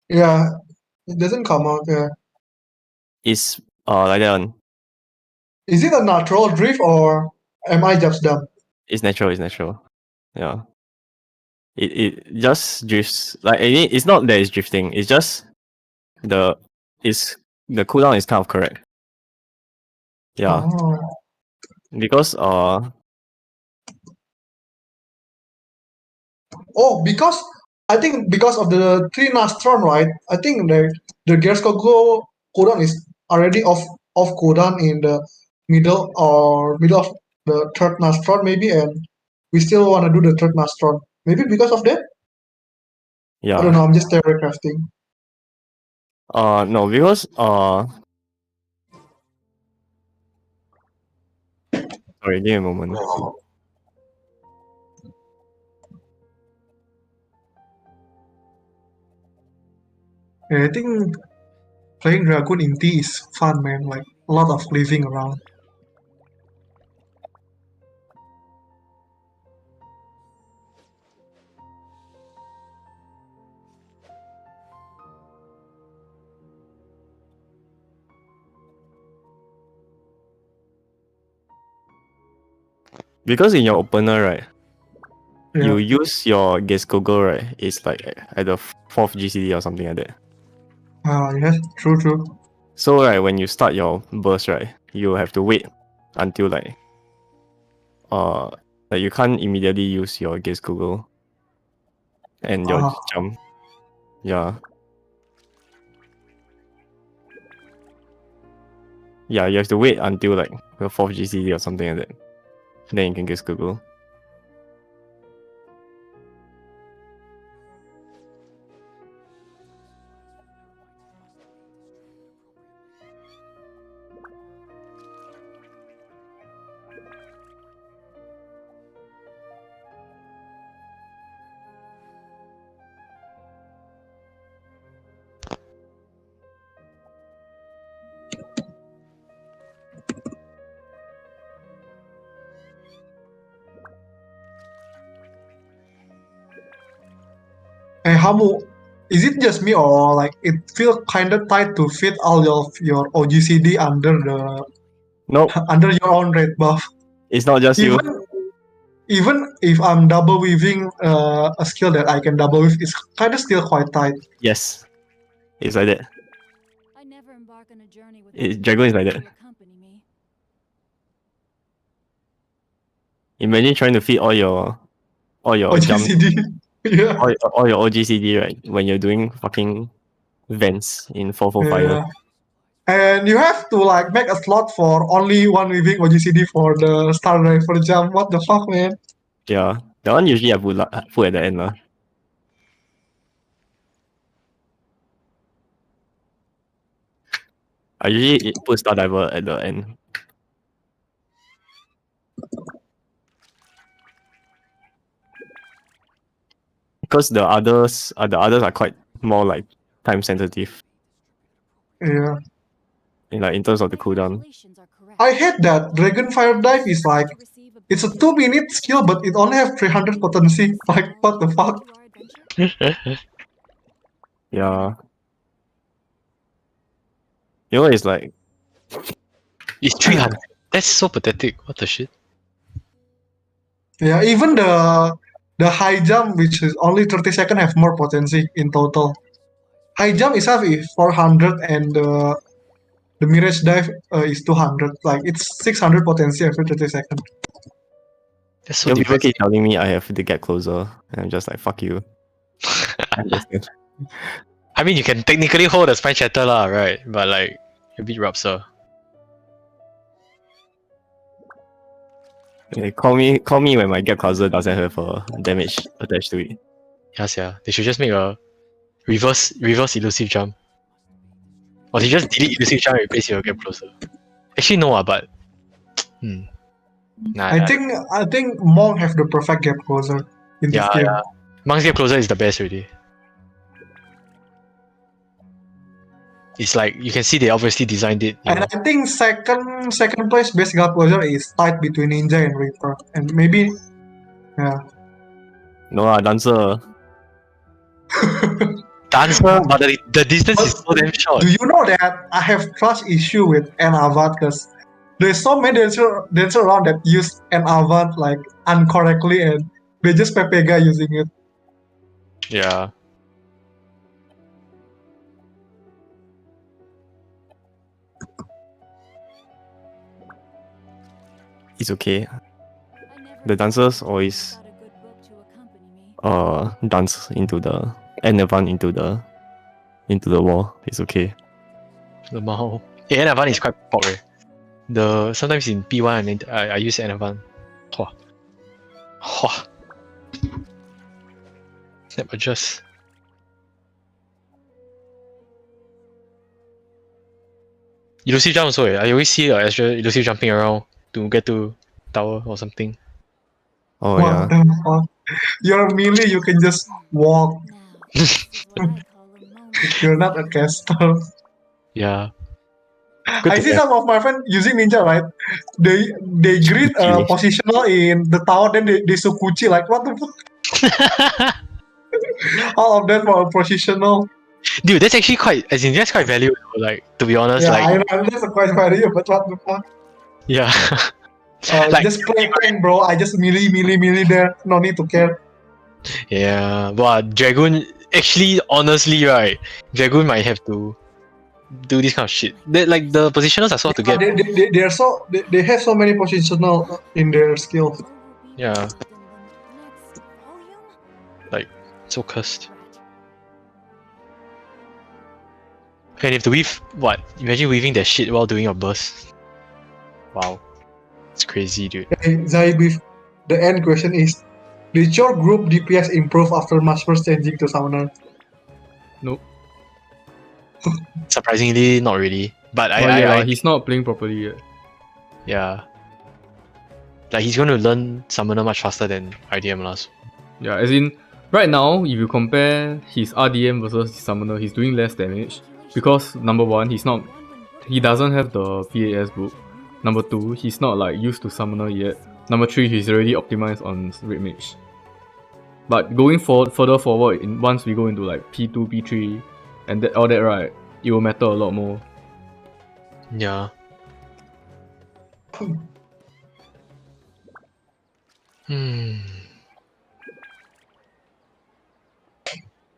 Yeah, it doesn't come out. Yeah. It's like that one. Is it a natural drift or am I just dumb? It's natural. Yeah. It just drifts. Like it's not that it's drifting. It's just the cooldown is kind of correct. Yeah. Oh. Because because I think because of the 3 Nastron, right? I think the Gears go cooldown is already off cooldown in the middle of the third Nastron maybe, and we still want to do the third Nastron. Maybe because of that? Yeah. I don't know, I'm just theory crafting. No, because sorry, give me a moment. Yeah, I think playing Dragoon in T is fun, man. Like a lot of living around. Because in your opener, right, Yeah. you use your Geskogel, right? It's like at the 4th GCD or something like that. Yes, true. So right, when you start your burst, right, you have to wait until like you can't immediately use your Geskogel and your jump. Yeah. Yeah, you have to wait until like the 4th GCD or something like that. Then you can Geskogel. Hey Hamu, is it just me or like it feels kind of tight to fit all of your OGCD under the Nope. under your own red buff? It's not just you. Even if I'm double weaving a skill that I can double weave, it's kind of still quite tight. Yes. It's like that. I never embark on a journey Dragon is like that. Imagine trying to fit all your jump, OGCD. Yeah. all your OGCD, right? When you're doing fucking vents in 445. Yeah. And you have to like make a slot for only one weaving OGCD for the Star Driver jump. What the fuck, man? Yeah, that one usually I put at the end lah. I usually put Star Diver at the end. Because the others are quite more like time sensitive. Yeah. In terms of the cooldown. I hate that Dragon Fire Dive is like it's a 2-minute skill, but it only have 300 potency. Like what the fuck? Yeah. You know, it's like it's 300. That's so pathetic. What the shit? Yeah, even the high jump, which is only 30 seconds, have more potency in total. High jump itself is 400, and the Mirage Dive is 200. Like it's 600 potency every 30 seconds. That's so people keep telling me I have to get closer, and I'm just like, fuck you. I mean, you can technically hold a Spine Shatter lah, right? But like, a bit rupture. Okay, call me when my gap closer doesn't have a damage attached to it. Yes, yeah. They should just make a reverse elusive jump. Or they just delete elusive jump and replace your gap closer. Actually no but I think Monk have the perfect gap closer in this game. Yeah. Monk's gap closer is the best already. It's like you can see they obviously designed it. And I think second place best gap closer is tied between Ninja and Reaper, and maybe No Dancer. Dancer, but the distance is so damn short. Do you know that I have trust issue with an Avant because there's so many dancer around that use an Avant like incorrectly and they just Pepega using it. Yeah. It's okay. The dancers always dance into the Avant into the wall. It's okay. The Mao. Yeah, Avant is quite pop. Sometimes in P1 and I use N1. Hua. Hua. Snap adjust. Elusive jump also I always see extra elusive jumping around to get to tower or something. Oh What yeah. the fuck? You're melee, you can just walk. Now, this is what I call a moment. You're not a caster. Yeah. Good I to see have. some of my friends using ninja, right? They grid Sukuchi. positional in the tower, then they sukuchi, like what the fuck? All of them are positional. Dude, that's actually that's quite valuable, like, to be honest, Yeah, like, I know that's a quite value, but what the fuck? yeah. Like, Just play tank, bro. I just melee there. No need to care. yeah, but Dragoon, actually, honestly, right, Dragoon might have to do this kind of shit. Like, the positioners are so hard to get. They have so many positional in their skills. Yeah. In the next volume? Like, so cursed. And you have to weave, what? Imagine weaving that shit while doing your burst. Wow. It's crazy, dude. Hey, Zaibif, the end question is: did your group DPS improve after Masters changing to Summoner? Nope. Surprisingly, not really. But he's not playing properly yet. yeah. Like, he's going to learn Summoner much faster than IDM last. Yeah, as in, right now, if you compare his RDM versus his Summoner, he's doing less damage. Because, number one, he doesn't have the PAS book. Number two, he's not like used to Summoner yet. Number three, he's already optimized on Red Mage. But going further forward, once we go into like P2, P3, and all that, right, it will matter a lot more. Yeah. Hmm.